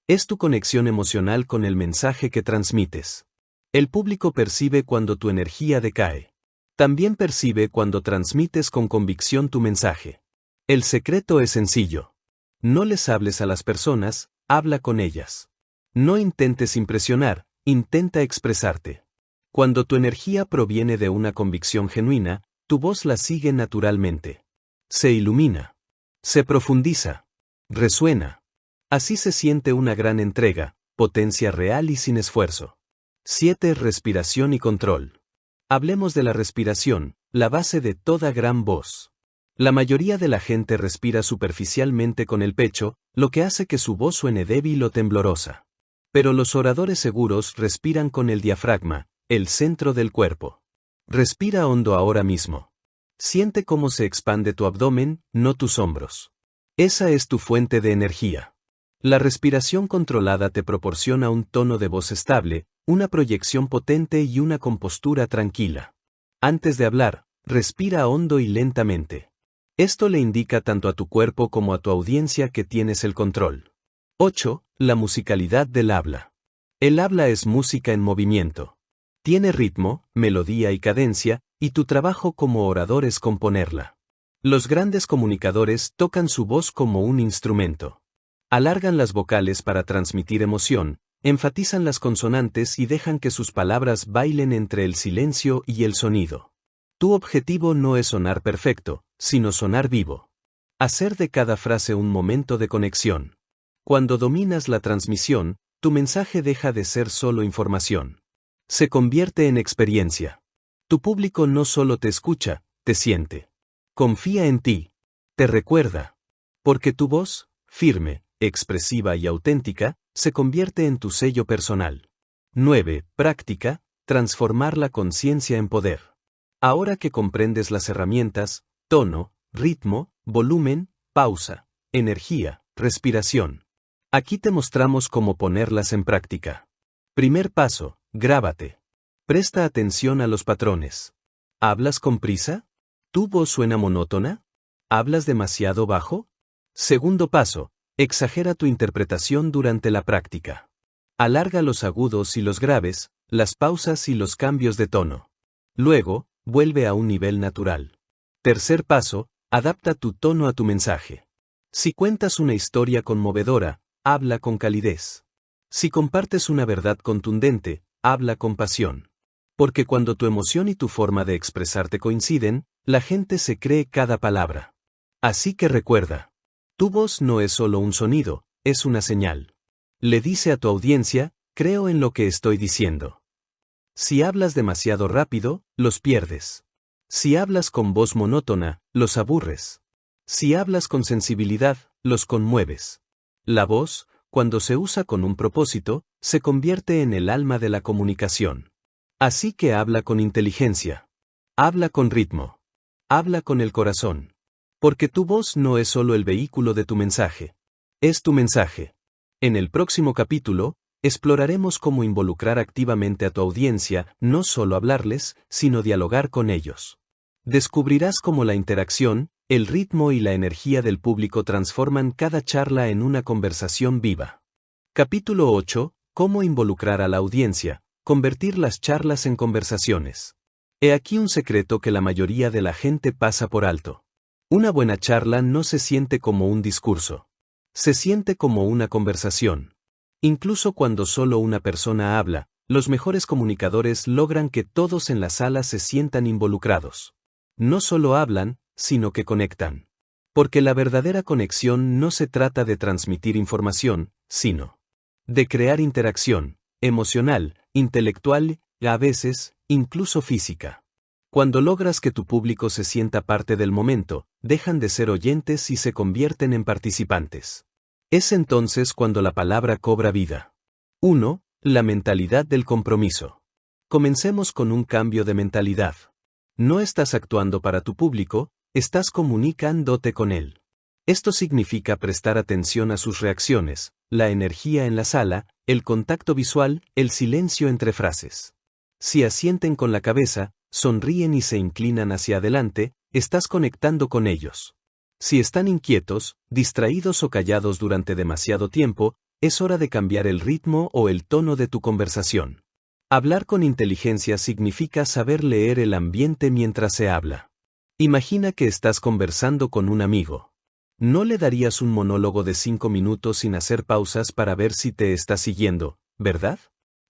[SPEAKER 1] Es tu conexión emocional con el mensaje que transmites. El público percibe cuando tu energía decae. También percibe cuando transmites con convicción tu mensaje. El secreto es sencillo. No les hables a las personas, habla con ellas. No intentes impresionar, intenta expresarte. Cuando tu energía proviene de una convicción genuina, tu voz la sigue naturalmente. Se ilumina. Se profundiza. Resuena. Así se siente una gran entrega, potencia real y sin esfuerzo. 7. Respiración y control. Hablemos de la respiración, la base de toda gran voz. La mayoría de la gente respira superficialmente con el pecho, lo que hace que su voz suene débil o temblorosa. Pero los oradores seguros respiran con el diafragma, el centro del cuerpo. Respira hondo ahora mismo. Siente cómo se expande tu abdomen, no tus hombros. Esa es tu fuente de energía. La respiración controlada te proporciona un tono de voz estable, una proyección potente y una compostura tranquila. Antes de hablar, respira hondo y lentamente. Esto le indica tanto a tu cuerpo como a tu audiencia que tienes el control. 8. La musicalidad del habla. El habla es música en movimiento. Tiene ritmo, melodía y cadencia, y tu trabajo como orador es componerla. Los grandes comunicadores tocan su voz como un instrumento. Alargan las vocales para transmitir emoción, enfatizan las consonantes y dejan que sus palabras bailen entre el silencio y el sonido. Tu objetivo no es sonar perfecto, sino sonar vivo. Hacer de cada frase un momento de conexión. Cuando dominas la transmisión, tu mensaje deja de ser solo información. Se convierte en experiencia. Tu público no solo te escucha, te siente. Confía en ti. Te recuerda. Porque tu voz, firme, expresiva y auténtica, se convierte en tu sello personal. 9. Práctica, transformar la conciencia en poder. Ahora que comprendes las herramientas, tono, ritmo, volumen, pausa, energía, respiración. Aquí te mostramos cómo ponerlas en práctica. Primer paso, grábate. Presta atención a los patrones. ¿Hablas con prisa? ¿Tu voz suena monótona? ¿Hablas demasiado bajo? Segundo paso, exagera tu interpretación durante la práctica. Alarga los agudos y los graves, las pausas y los cambios de tono. Luego, vuelve a un nivel natural. Tercer paso, adapta tu tono a tu mensaje. Si cuentas una historia conmovedora, habla con calidez. Si compartes una verdad contundente, habla con pasión. Porque cuando tu emoción y tu forma de expresarte coinciden, la gente se cree cada palabra. Así que recuerda, tu voz no es solo un sonido, es una señal. Le dice a tu audiencia, creo en lo que estoy diciendo. Si hablas demasiado rápido, los pierdes. Si hablas con voz monótona, los aburres. Si hablas con sensibilidad, los conmueves. La voz, cuando se usa con un propósito, se convierte en el alma de la comunicación. Así que habla con inteligencia. Habla con ritmo. Habla con el corazón. Porque tu voz no es solo el vehículo de tu mensaje. Es tu mensaje. En el próximo capítulo, exploraremos cómo involucrar activamente a tu audiencia, no solo hablarles, sino dialogar con ellos. Descubrirás cómo la interacción, el ritmo y la energía del público transforman cada charla en una conversación viva. Capítulo 8. Cómo involucrar a la audiencia, convertir las charlas en conversaciones. He aquí un secreto que la mayoría de la gente pasa por alto. Una buena charla no se siente como un discurso. Se siente como una conversación. Incluso cuando solo una persona habla, los mejores comunicadores logran que todos en la sala se sientan involucrados. No solo hablan, sino que conectan. Porque la verdadera conexión no se trata de transmitir información, sino de crear interacción, emocional, intelectual, y a veces, incluso física. Cuando logras que tu público se sienta parte del momento, dejan de ser oyentes y se convierten en participantes. Es entonces cuando la palabra cobra vida. 1. La mentalidad del compromiso. Comencemos con un cambio de mentalidad. No estás actuando para tu público, estás comunicándote con él. Esto significa prestar atención a sus reacciones, la energía en la sala, el contacto visual, el silencio entre frases. Si asienten con la cabeza, sonríen y se inclinan hacia adelante, estás conectando con ellos. Si están inquietos, distraídos o callados durante demasiado tiempo, es hora de cambiar el ritmo o el tono de tu conversación. Hablar con inteligencia significa saber leer el ambiente mientras se habla. Imagina que estás conversando con un amigo. No le darías un monólogo de 5 minutos sin hacer pausas para ver si te está siguiendo, ¿verdad?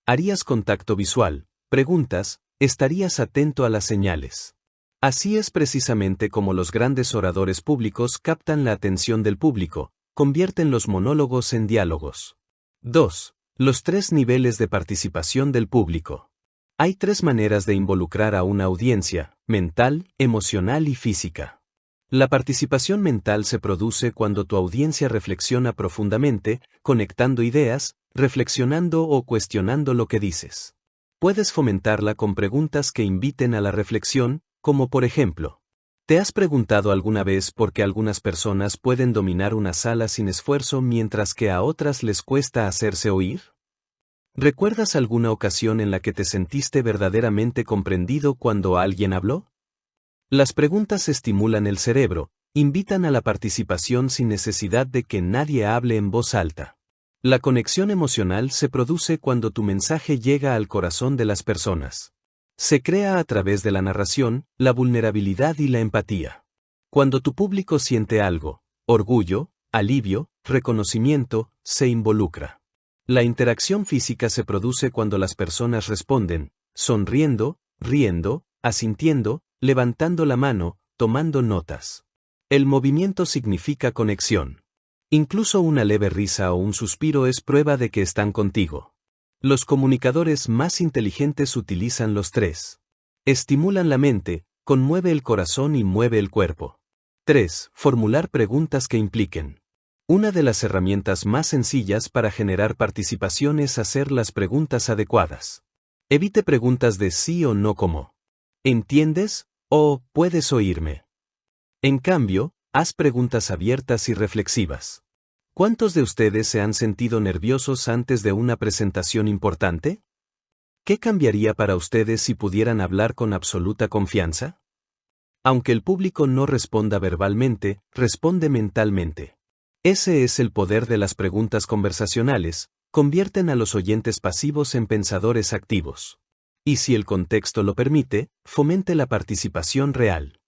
[SPEAKER 1] Harías contacto visual, preguntas, estarías atento a las señales. Así es precisamente como los grandes oradores públicos captan la atención del público, convierten los monólogos en diálogos. 2. Los 3 niveles de participación del público. Hay 3 maneras de involucrar a una audiencia: mental, emocional y física. La participación mental se produce cuando tu audiencia reflexiona profundamente, conectando ideas, reflexionando o cuestionando lo que dices. Puedes fomentarla con preguntas que inviten a la reflexión, como por ejemplo, ¿te has preguntado alguna vez por qué algunas personas pueden dominar una sala sin esfuerzo mientras que a otras les cuesta hacerse oír? ¿Recuerdas alguna ocasión en la que te sentiste verdaderamente comprendido cuando alguien habló? Las preguntas estimulan el cerebro, invitan a la participación sin necesidad de que nadie hable en voz alta. La conexión emocional se produce cuando tu mensaje llega al corazón de las personas. Se crea a través de la narración, la vulnerabilidad y la empatía. Cuando tu público siente algo, orgullo, alivio, reconocimiento, se involucra. La interacción física se produce cuando las personas responden, sonriendo, riendo, asintiendo, levantando la mano, tomando notas. El movimiento significa conexión. Incluso una leve risa o un suspiro es prueba de que están contigo. Los comunicadores más inteligentes utilizan los 3. Estimulan la mente, conmueve el corazón y mueve el cuerpo. 3. Formular preguntas que impliquen. Una de las herramientas más sencillas para generar participación es hacer las preguntas adecuadas. Evite preguntas de sí o no como ¿entiendes? O ¿puedes oírme? En cambio, haz preguntas abiertas y reflexivas. ¿Cuántos de ustedes se han sentido nerviosos antes de una presentación importante? ¿Qué cambiaría para ustedes si pudieran hablar con absoluta confianza? Aunque el público no responda verbalmente, responde mentalmente. Ese es el poder de las preguntas conversacionales, convierten a los oyentes pasivos en pensadores activos. Y si el contexto lo permite, fomente la participación real.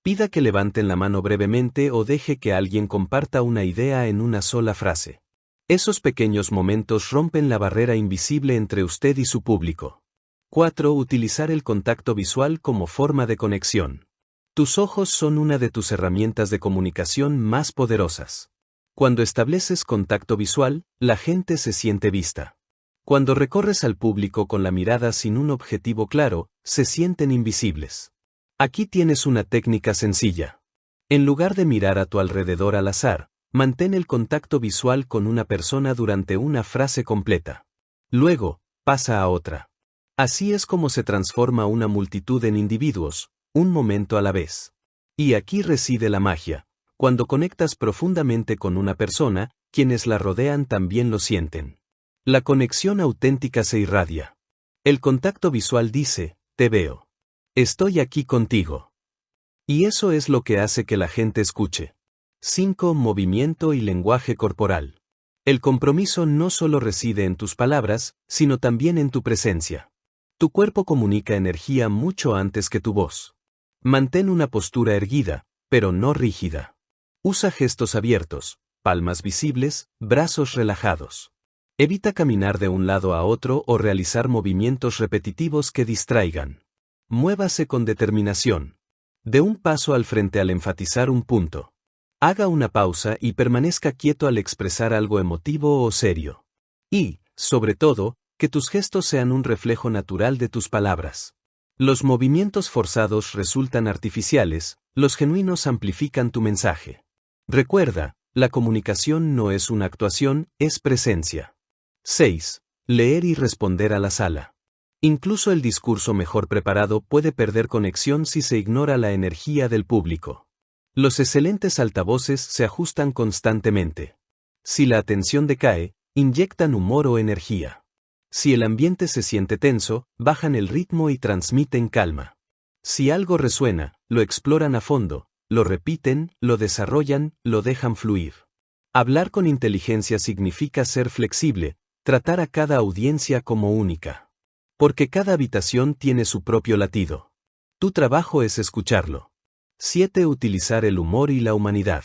[SPEAKER 1] Pida que levanten la mano brevemente o deje que alguien comparta una idea en una sola frase. Esos pequeños momentos rompen la barrera invisible entre usted y su público. 4. Utilizar el contacto visual como forma de conexión. Tus ojos son una de tus herramientas de comunicación más poderosas. Cuando estableces contacto visual, la gente se siente vista. Cuando recorres al público con la mirada sin un objetivo claro, se sienten invisibles. Aquí tienes una técnica sencilla. En lugar de mirar a tu alrededor al azar, mantén el contacto visual con una persona durante una frase completa. Luego, pasa a otra. Así es como se transforma una multitud en individuos, un momento a la vez. Y aquí reside la magia. Cuando conectas profundamente con una persona, quienes la rodean también lo sienten. La conexión auténtica se irradia. El contacto visual dice, te veo. Estoy aquí contigo. Y eso es lo que hace que la gente escuche. 5. Movimiento y lenguaje corporal. El compromiso no solo reside en tus palabras, sino también en tu presencia. Tu cuerpo comunica energía mucho antes que tu voz. Mantén una postura erguida, pero no rígida. Usa gestos abiertos, palmas visibles, brazos relajados. Evita caminar de un lado a otro o realizar movimientos repetitivos que distraigan. Muévase con determinación. Dé un paso al frente al enfatizar un punto. Haga una pausa y permanezca quieto al expresar algo emotivo o serio. Y, sobre todo, que tus gestos sean un reflejo natural de tus palabras. Los movimientos forzados resultan artificiales, los genuinos amplifican tu mensaje. Recuerda, la comunicación no es una actuación, es presencia. 6. Leer y responder a la sala. Incluso el discurso mejor preparado puede perder conexión si se ignora la energía del público. Los excelentes altavoces se ajustan constantemente. Si la atención decae, inyectan humor o energía. Si el ambiente se siente tenso, bajan el ritmo y transmiten calma. Si algo resuena, lo exploran a fondo, lo repiten, lo desarrollan, lo dejan fluir. Hablar con inteligencia significa ser flexible, tratar a cada audiencia como única. Porque cada habitación tiene su propio latido. Tu trabajo es escucharlo. 7. Utilizar el humor y la humanidad.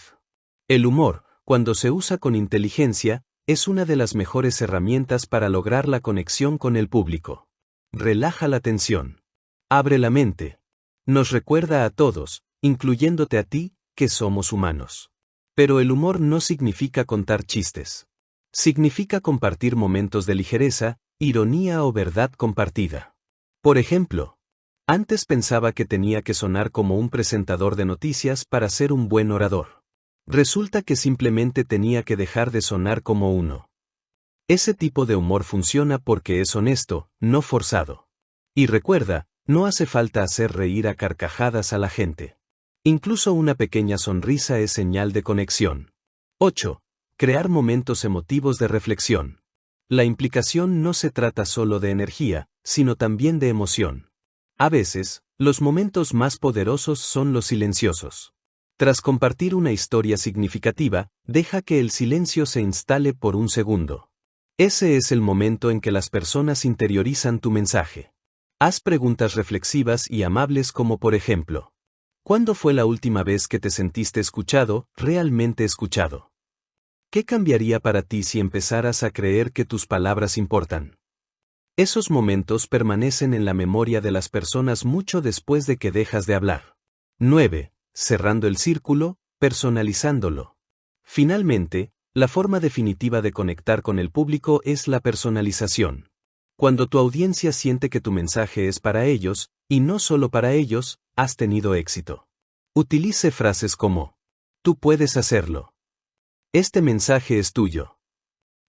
[SPEAKER 1] El humor, cuando se usa con inteligencia, es una de las mejores herramientas para lograr la conexión con el público. Relaja la tensión. Abre la mente. Nos recuerda a todos, incluyéndote a ti, que somos humanos. Pero el humor no significa contar chistes. Significa compartir momentos de ligereza, ironía o verdad compartida. Por ejemplo, antes pensaba que tenía que sonar como un presentador de noticias para ser un buen orador. Resulta que simplemente tenía que dejar de sonar como uno. Ese tipo de humor funciona porque es honesto, no forzado. Y recuerda, no hace falta hacer reír a carcajadas a la gente. Incluso una pequeña sonrisa es señal de conexión. 8. Crear momentos emotivos de reflexión. La implicación no se trata solo de energía, sino también de emoción. A veces, los momentos más poderosos son los silenciosos. Tras compartir una historia significativa, deja que el silencio se instale por un segundo. Ese es el momento en que las personas interiorizan tu mensaje. Haz preguntas reflexivas y amables como por ejemplo: ¿cuándo fue la última vez que te sentiste escuchado, realmente escuchado? ¿Qué cambiaría para ti si empezaras a creer que tus palabras importan? Esos momentos permanecen en la memoria de las personas mucho después de que dejas de hablar. 9. Cerrando el círculo, personalizándolo. Finalmente, la forma definitiva de conectar con el público es la personalización. Cuando tu audiencia siente que tu mensaje es para ellos, y no solo para ellos, has tenido éxito. Utilice frases como: tú puedes hacerlo. Este mensaje es tuyo.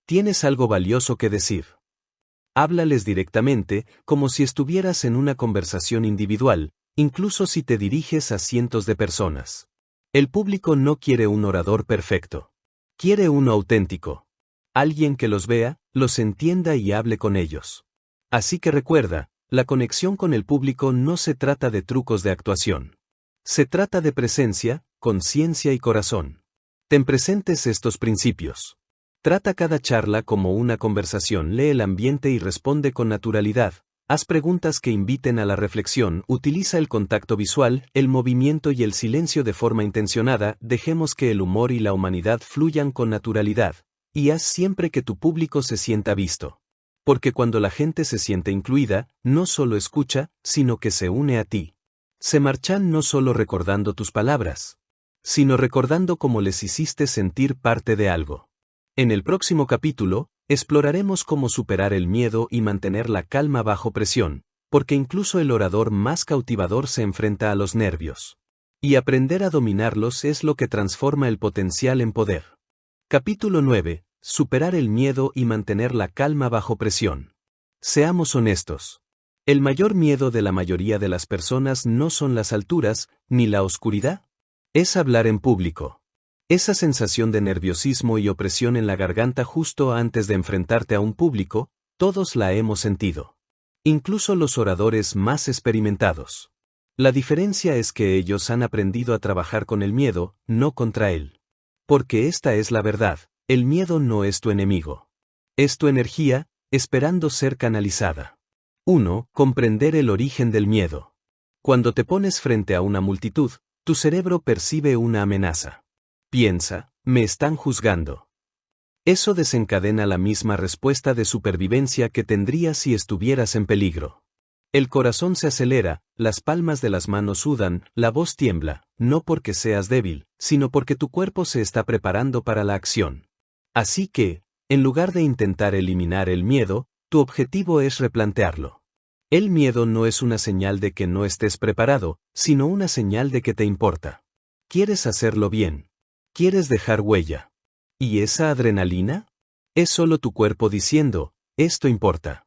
[SPEAKER 1] Tienes algo valioso que decir. Háblales directamente, como si estuvieras en una conversación individual, incluso si te diriges a cientos de personas. El público no quiere un orador perfecto. Quiere uno auténtico. Alguien que los vea, los entienda y hable con ellos. Así que recuerda, la conexión con el público no se trata de trucos de actuación. Se trata de presencia, conciencia y corazón. Ten presentes estos principios. Trata cada charla como una conversación, lee el ambiente y responde con naturalidad. Haz preguntas que inviten a la reflexión, utiliza el contacto visual, el movimiento y el silencio de forma intencionada, dejemos que el humor y la humanidad fluyan con naturalidad, y haz siempre que tu público se sienta visto. Porque cuando la gente se siente incluida, no solo escucha, sino que se une a ti. Se marchan no solo recordando tus palabras, sino recordando cómo les hiciste sentir parte de algo. En el próximo capítulo, exploraremos cómo superar el miedo y mantener la calma bajo presión, porque incluso el orador más cautivador se enfrenta a los nervios. Y aprender a dominarlos es lo que transforma el potencial en poder. Capítulo 9. Superar el miedo y mantener la calma bajo presión. Seamos honestos. El mayor miedo de la mayoría de las personas no son las alturas, ni la oscuridad. Es hablar en público. Esa sensación de nerviosismo y opresión en la garganta justo antes de enfrentarte a un público, todos la hemos sentido. Incluso los oradores más experimentados. La diferencia es que ellos han aprendido a trabajar con el miedo, no contra él. Porque esta es la verdad, El miedo no es tu enemigo. Es tu energía, esperando ser canalizada. 1. Comprender el origen del miedo. Cuando te pones frente a una multitud, tu cerebro percibe una amenaza. Piensa, me están juzgando. Eso desencadena la misma respuesta de supervivencia que tendrías si estuvieras en peligro. El corazón se acelera, las palmas de las manos sudan, la voz tiembla, no porque seas débil, sino porque tu cuerpo se está preparando para la acción. Así que, en lugar de intentar eliminar el miedo, tu objetivo es replantearlo. El miedo no es una señal de que no estés preparado, sino una señal de que te importa. Quieres hacerlo bien. Quieres dejar huella. ¿Y esa adrenalina? Es solo tu cuerpo diciendo, esto importa.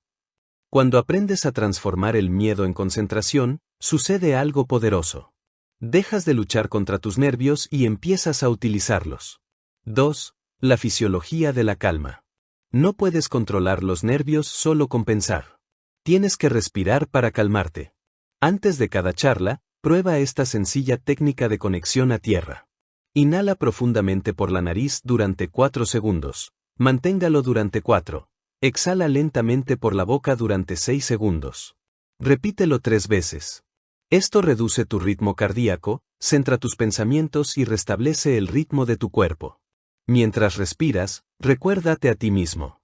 [SPEAKER 1] Cuando aprendes a transformar el miedo en concentración, sucede algo poderoso. Dejas de luchar contra tus nervios y empiezas a utilizarlos. 2. La fisiología de la calma. No puedes controlar los nervios solo con pensar. Tienes que respirar para calmarte. Antes de cada charla, prueba esta sencilla técnica de conexión a tierra. Inhala profundamente por la nariz durante 4 segundos. Manténgalo durante 4. Exhala lentamente por la boca durante 6 segundos. Repítelo 3 veces. Esto reduce tu ritmo cardíaco, centra tus pensamientos y restablece el ritmo de tu cuerpo. Mientras respiras, recuérdate a ti mismo.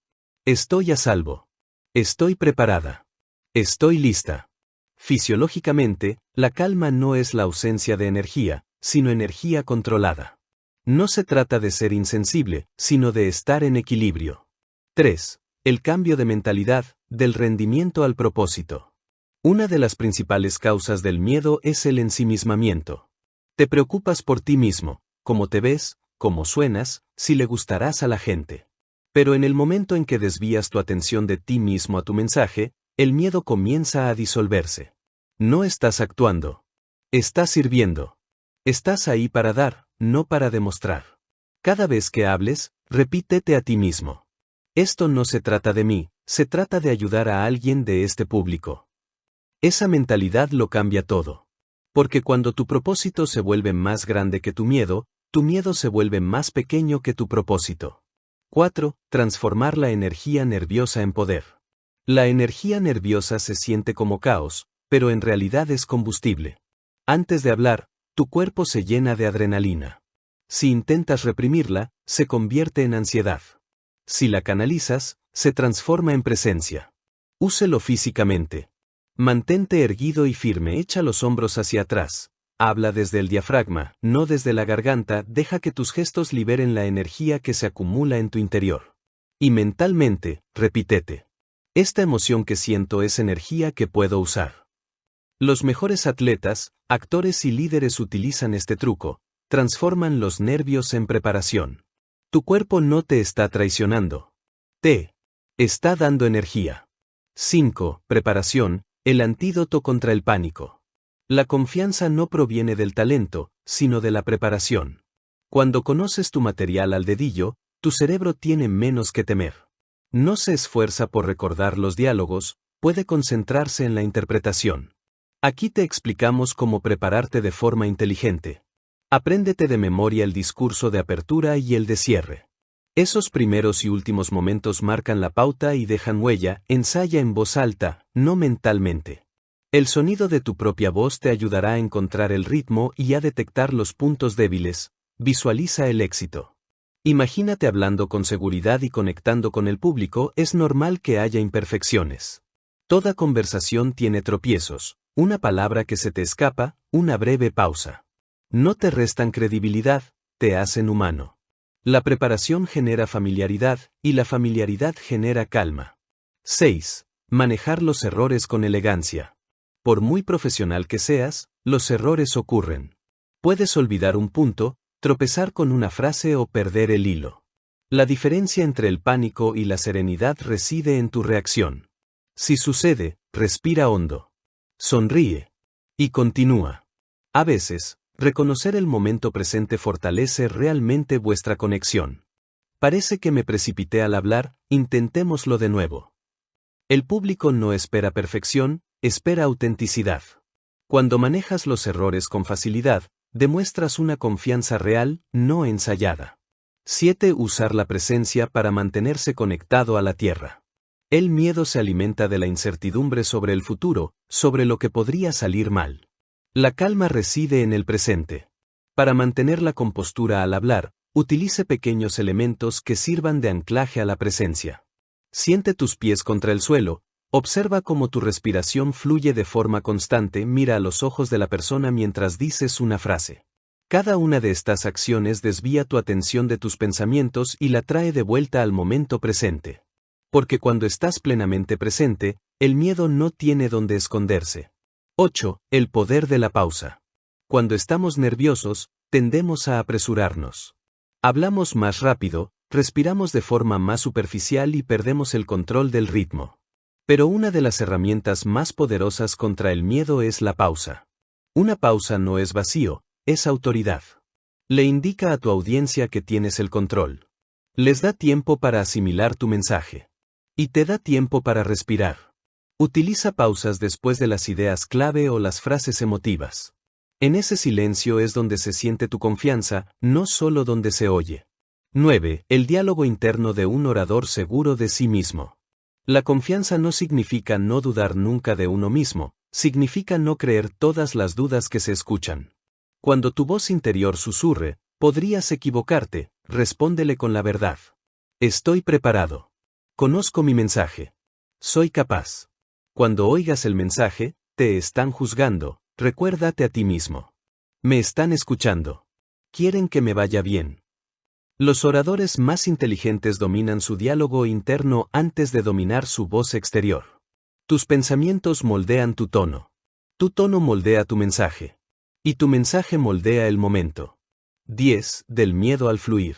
[SPEAKER 1] Estoy a salvo. Estoy preparada. Estoy lista. Fisiológicamente, la calma no es la ausencia de energía, sino energía controlada. No se trata de ser insensible, sino de estar en equilibrio. 3. El cambio de mentalidad, del rendimiento al propósito. Una de las principales causas del miedo es el ensimismamiento. Te preocupas por ti mismo, cómo te ves, cómo suenas, si le gustarás a la gente. Pero en el momento en que desvías tu atención de ti mismo a tu mensaje, el miedo comienza a disolverse. No estás actuando. Estás sirviendo. Estás ahí para dar, no para demostrar. Cada vez que hables, repítete a ti mismo. Esto no se trata de mí, se trata de ayudar a alguien de este público. Esa mentalidad lo cambia todo. Porque cuando tu propósito se vuelve más grande que tu miedo se vuelve más pequeño que tu propósito. 4. Transformar la energía nerviosa en poder. La energía nerviosa se siente como caos, pero en realidad es combustible. Antes de hablar, tu cuerpo se llena de adrenalina. Si intentas reprimirla, se convierte en ansiedad. Si la canalizas, se transforma en presencia. Úselo físicamente. Mantente erguido y firme, echa los hombros hacia atrás. Habla desde el diafragma, no desde la garganta, deja que tus gestos liberen la energía que se acumula en tu interior. Y mentalmente, repítete. Esta emoción que siento es energía que puedo usar. Los mejores atletas, actores y líderes utilizan este truco, transforman los nervios en preparación. Tu cuerpo no te está traicionando. Te está dando energía. 5. Preparación, el antídoto contra el pánico. La confianza no proviene del talento, sino de la preparación. Cuando conoces tu material al dedillo, tu cerebro tiene menos que temer. No se esfuerza por recordar los diálogos, puede concentrarse en la interpretación. Aquí te explicamos cómo prepararte de forma inteligente. Apréndete de memoria el discurso de apertura y el de cierre. Esos primeros y últimos momentos marcan la pauta y dejan huella, ensaya en voz alta, no mentalmente. El sonido de tu propia voz te ayudará a encontrar el ritmo y a detectar los puntos débiles. Visualiza el éxito. Imagínate hablando con seguridad y conectando con el público, es normal que haya imperfecciones. Toda conversación tiene tropiezos, una palabra que se te escapa, una breve pausa. No te restan credibilidad, te hacen humano. La preparación genera familiaridad, y la familiaridad genera calma. 6. Manejar los errores con elegancia. Por muy profesional que seas, los errores ocurren. Puedes olvidar un punto, tropezar con una frase o perder el hilo. La diferencia entre el pánico y la serenidad reside en tu reacción. Si sucede, respira hondo. Sonríe. Y continúa. A veces, reconocer el momento presente fortalece realmente vuestra conexión. Parece que me precipité al hablar, intentémoslo de nuevo. El público no espera perfección, espera autenticidad. Cuando manejas los errores con facilidad, demuestras una confianza real, no ensayada. 7. Usar la presencia para mantenerse conectado a la tierra. El miedo se alimenta de la incertidumbre sobre el futuro, sobre lo que podría salir mal. La calma reside en el presente. Para mantener la compostura al hablar, utilice pequeños elementos que sirvan de anclaje a la presencia. Siente tus pies contra el suelo, observa cómo tu respiración fluye de forma constante, mira a los ojos de la persona mientras dices una frase. Cada una de estas acciones desvía tu atención de tus pensamientos y la trae de vuelta al momento presente. Porque cuando estás plenamente presente, el miedo no tiene dónde esconderse. 8. El poder de la pausa. Cuando estamos nerviosos, tendemos a apresurarnos. Hablamos más rápido, respiramos de forma más superficial y perdemos el control del ritmo. Pero una de las herramientas más poderosas contra el miedo es la pausa. Una pausa no es vacío, es autoridad. Le indica a tu audiencia que tienes el control. Les da tiempo para asimilar tu mensaje. Y te da tiempo para respirar. Utiliza pausas después de las ideas clave o las frases emotivas. En ese silencio es donde se siente tu confianza, no solo donde se oye. 9. El diálogo interno de un orador seguro de sí mismo. La confianza no significa no dudar nunca de uno mismo, significa no creer todas las dudas que se escuchan. Cuando tu voz interior susurre, podrías equivocarte, respóndele con la verdad. Estoy preparado. Conozco mi mensaje. Soy capaz. Cuando oigas el mensaje, te están juzgando, recuérdate a ti mismo. Me están escuchando. Quieren que me vaya bien. Los oradores más inteligentes dominan su diálogo interno antes de dominar su voz exterior. Tus pensamientos moldean tu tono. Tu tono moldea tu mensaje. Y tu mensaje moldea el momento. 10. Del miedo al fluir.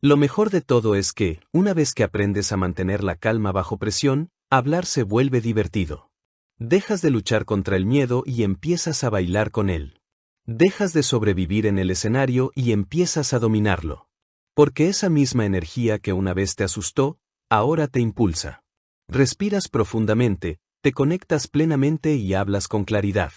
[SPEAKER 1] Lo mejor de todo es que, una vez que aprendes a mantener la calma bajo presión, hablar se vuelve divertido. Dejas de luchar contra el miedo y empiezas a bailar con él. Dejas de sobrevivir en el escenario y empiezas a dominarlo. Porque esa misma energía que una vez te asustó, ahora te impulsa. Respiras profundamente, te conectas plenamente y hablas con claridad.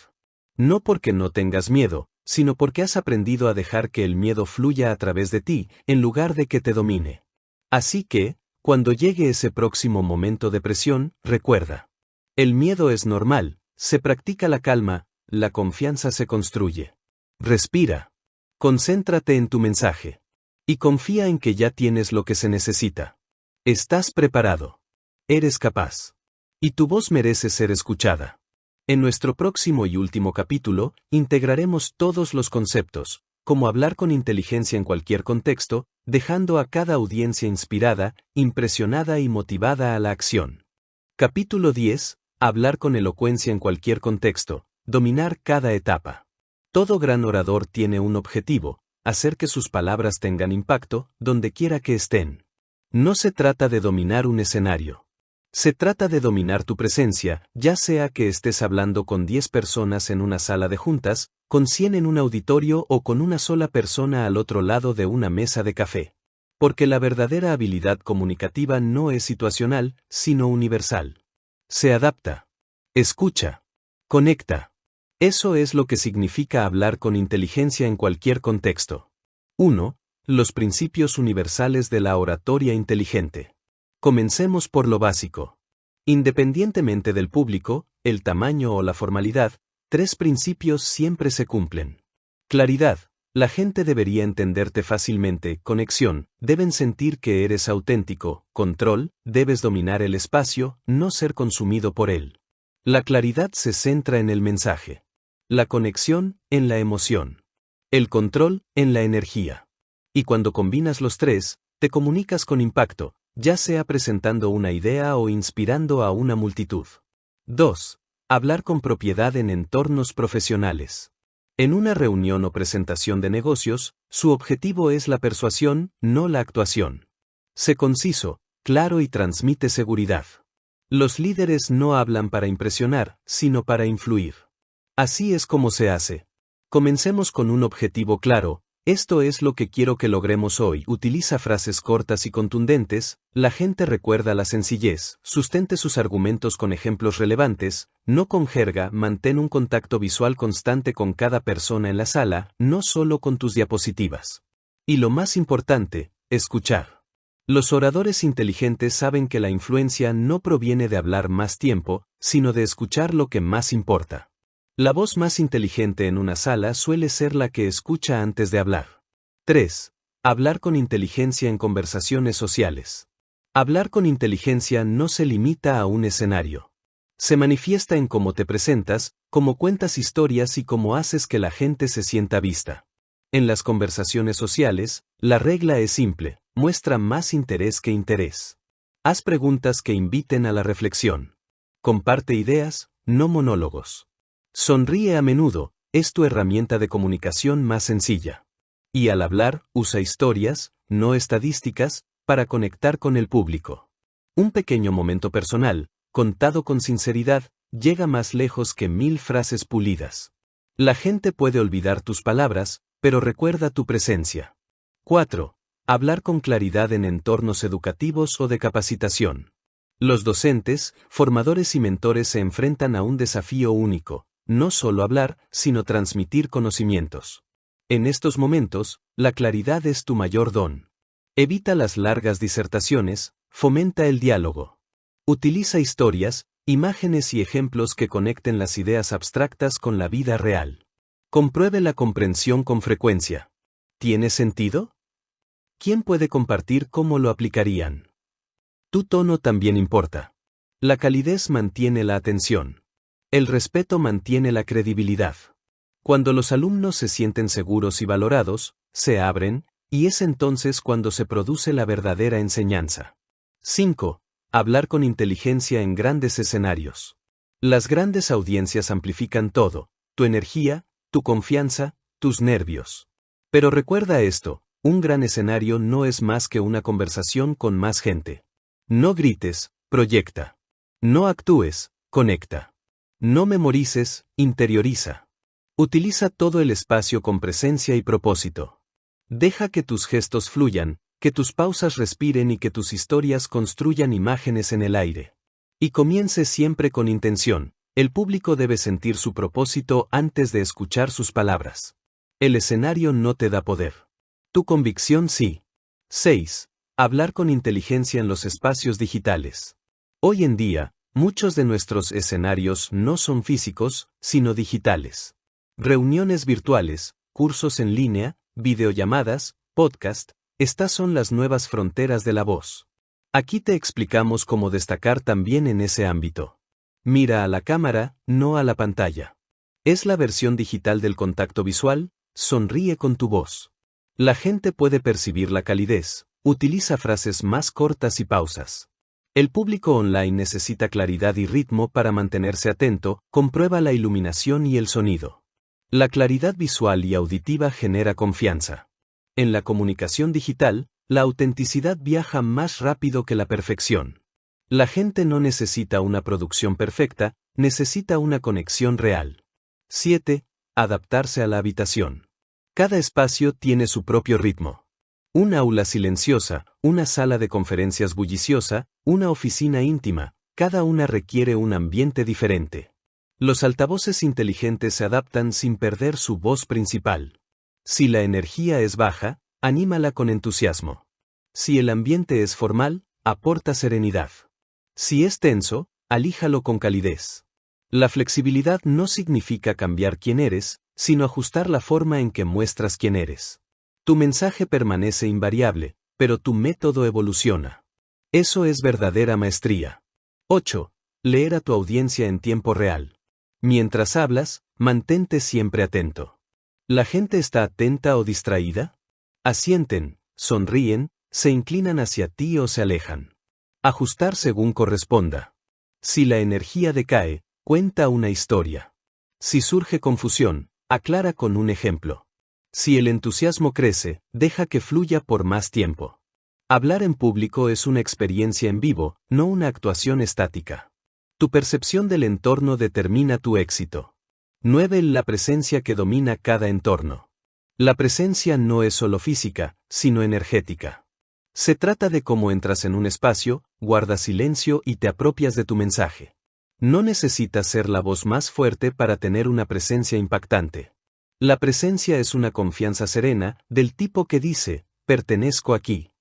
[SPEAKER 1] No porque no tengas miedo, sino porque has aprendido a dejar que el miedo fluya a través de ti, en lugar de que te domine. Así que, cuando llegue ese próximo momento de presión, recuerda. El miedo es normal, se practica la calma, la confianza se construye. Respira. Concéntrate en tu mensaje. Y confía en que ya tienes lo que se necesita. Estás preparado. Eres capaz. Y tu voz merece ser escuchada. En nuestro próximo y último capítulo, integraremos todos los conceptos, como hablar con inteligencia en cualquier contexto, dejando a cada audiencia inspirada, impresionada y motivada a la acción. Capítulo 10. Hablar con elocuencia en cualquier contexto, dominar cada etapa. Todo gran orador tiene un objetivo, hacer que sus palabras tengan impacto, donde quiera que estén. No se trata de dominar un escenario. Se trata de dominar tu presencia, ya sea que estés hablando con 10 personas en una sala de juntas, con 100 en un auditorio o con una sola persona al otro lado de una mesa de café. Porque la verdadera habilidad comunicativa no es situacional, sino universal. Se adapta. Escucha. Conecta. Eso es lo que significa hablar con inteligencia en cualquier contexto. 1. Los principios universales de la oratoria inteligente. Comencemos por lo básico. Independientemente del público, el tamaño o la formalidad, 3 principios siempre se cumplen. Claridad. La gente debería entenderte fácilmente. Conexión. Deben sentir que eres auténtico. Control. Debes dominar el espacio, no ser consumido por él. La claridad se centra en el mensaje. La conexión, en la emoción. El control, en la energía. Y cuando combinas los 3, te comunicas con impacto, ya sea presentando una idea o inspirando a una multitud. 2. Hablar con propiedad en entornos profesionales. En una reunión o presentación de negocios, su objetivo es la persuasión, no la actuación. Sé conciso, claro y transmite seguridad. Los líderes no hablan para impresionar, sino para influir. Así es como se hace. Comencemos con un objetivo claro. Esto es lo que quiero que logremos hoy. Utiliza frases cortas y contundentes, la gente recuerda la sencillez, sustente sus argumentos con ejemplos relevantes, no con jerga, mantén un contacto visual constante con cada persona en la sala, no solo con tus diapositivas. Y lo más importante, escuchar. Los oradores inteligentes saben que la influencia no proviene de hablar más tiempo, sino de escuchar lo que más importa. La voz más inteligente en una sala suele ser la que escucha antes de hablar. 3. Hablar con inteligencia en conversaciones sociales. Hablar con inteligencia no se limita a un escenario. Se manifiesta en cómo te presentas, cómo cuentas historias y cómo haces que la gente se sienta vista. En las conversaciones sociales, la regla es simple: muestra más interés que interés. Haz preguntas que inviten a la reflexión. Comparte ideas, no monólogos. Sonríe a menudo, es tu herramienta de comunicación más sencilla. Y al hablar, usa historias, no estadísticas, para conectar con el público. Un pequeño momento personal, contado con sinceridad, llega más lejos que 1000 frases pulidas. La gente puede olvidar tus palabras, pero recuerda tu presencia. 4. Hablar con claridad en entornos educativos o de capacitación. Los docentes, formadores y mentores se enfrentan a un desafío único: no solo hablar, sino transmitir conocimientos. En estos momentos, la claridad es tu mayor don. Evita las largas disertaciones, fomenta el diálogo. Utiliza historias, imágenes y ejemplos que conecten las ideas abstractas con la vida real. Compruebe la comprensión con frecuencia. ¿Tiene sentido? ¿Quién puede compartir cómo lo aplicarían? Tu tono también importa. La calidez mantiene la atención. El respeto mantiene la credibilidad. Cuando los alumnos se sienten seguros y valorados, se abren, y es entonces cuando se produce la verdadera enseñanza. 5. Hablar con inteligencia en grandes escenarios. Las grandes audiencias amplifican todo: tu energía, tu confianza, tus nervios. Pero recuerda esto: un gran escenario no es más que una conversación con más gente. No grites, proyecta. No actúes, conecta. No memorices, interioriza. Utiliza todo el espacio con presencia y propósito. Deja que tus gestos fluyan, que tus pausas respiren y que tus historias construyan imágenes en el aire. Y comience siempre con intención: el público debe sentir su propósito antes de escuchar sus palabras. El escenario no te da poder. Tu convicción sí. 6. Hablar con inteligencia en los espacios digitales. Hoy en día, muchos de nuestros escenarios no son físicos, sino digitales. Reuniones virtuales, cursos en línea, videollamadas, podcast, estas son las nuevas fronteras de la voz. Aquí te explicamos cómo destacar también en ese ámbito. Mira a la cámara, no a la pantalla. Es la versión digital del contacto visual: sonríe con tu voz. La gente puede percibir la calidez, utiliza frases más cortas y pausas. El público online necesita claridad y ritmo para mantenerse atento: comprueba la iluminación y el sonido. La claridad visual y auditiva genera confianza. En la comunicación digital, la autenticidad viaja más rápido que la perfección. La gente no necesita una producción perfecta, necesita una conexión real. 7. Adaptarse a la habitación. Cada espacio tiene su propio ritmo. Un aula silenciosa, una sala de conferencias bulliciosa, una oficina íntima, cada una requiere un ambiente diferente. Los altavoces inteligentes se adaptan sin perder su voz principal. Si la energía es baja, anímala con entusiasmo. Si el ambiente es formal, aporta serenidad. Si es tenso, alíjalo con calidez. La flexibilidad no significa cambiar quién eres, sino ajustar la forma en que muestras quién eres. Tu mensaje permanece invariable, pero tu método evoluciona. Eso es verdadera maestría. 8. Leer a tu audiencia en tiempo real. Mientras hablas, mantente siempre atento. ¿La gente está atenta o distraída? Asienten, sonríen, se inclinan hacia ti o se alejan. Ajustar según corresponda. Si la energía decae, cuenta una historia. Si surge confusión, aclara con un ejemplo. Si el entusiasmo crece, deja que fluya por más tiempo. Hablar en público es una experiencia en vivo, no una actuación estática. Tu percepción del entorno determina tu éxito. 9. La presencia que domina cada entorno. La presencia no es solo física, sino energética. Se trata de cómo entras en un espacio, guardas silencio y te apropias de tu mensaje. No necesitas ser la voz más fuerte para tener una presencia impactante. La presencia es una confianza serena, del tipo que dice: pertenezco aquí.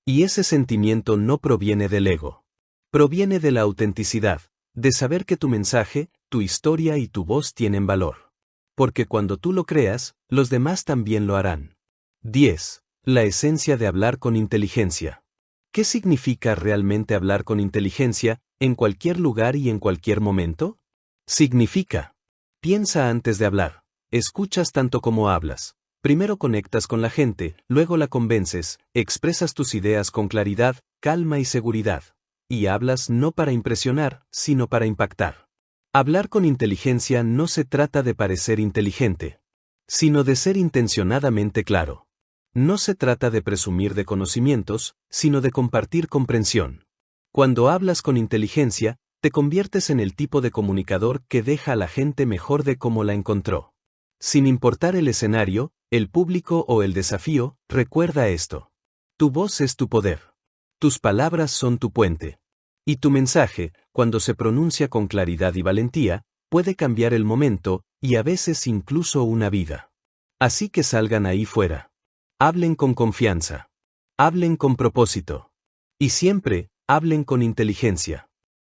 [SPEAKER 1] Y ese sentimiento no proviene del ego. Proviene de la autenticidad, de saber que tu mensaje, tu historia y tu voz tienen valor. Porque cuando tú lo creas, los demás también lo harán. 10. La esencia de hablar con inteligencia. ¿Qué significa realmente hablar con inteligencia, en cualquier lugar y en cualquier momento? Significa: piensa antes de hablar, escuchas tanto como hablas. Primero conectas con la gente, luego la convences, expresas tus ideas con claridad, calma y seguridad. Y hablas no para impresionar, sino para impactar. Hablar con inteligencia no se trata de parecer inteligente, sino de ser intencionadamente claro. No se trata de presumir de conocimientos, sino de compartir comprensión. Cuando hablas con inteligencia, te conviertes en el tipo de comunicador que deja a la gente mejor de cómo la encontró. Sin importar el escenario, el público o el desafío, recuerda esto. Tu voz es tu poder. Tus palabras son tu puente. Y tu mensaje, cuando se pronuncia con claridad y valentía, puede cambiar el momento, y a veces incluso una vida. Así que salgan ahí fuera. Hablen con confianza. Hablen con propósito. Y siempre, hablen con inteligencia.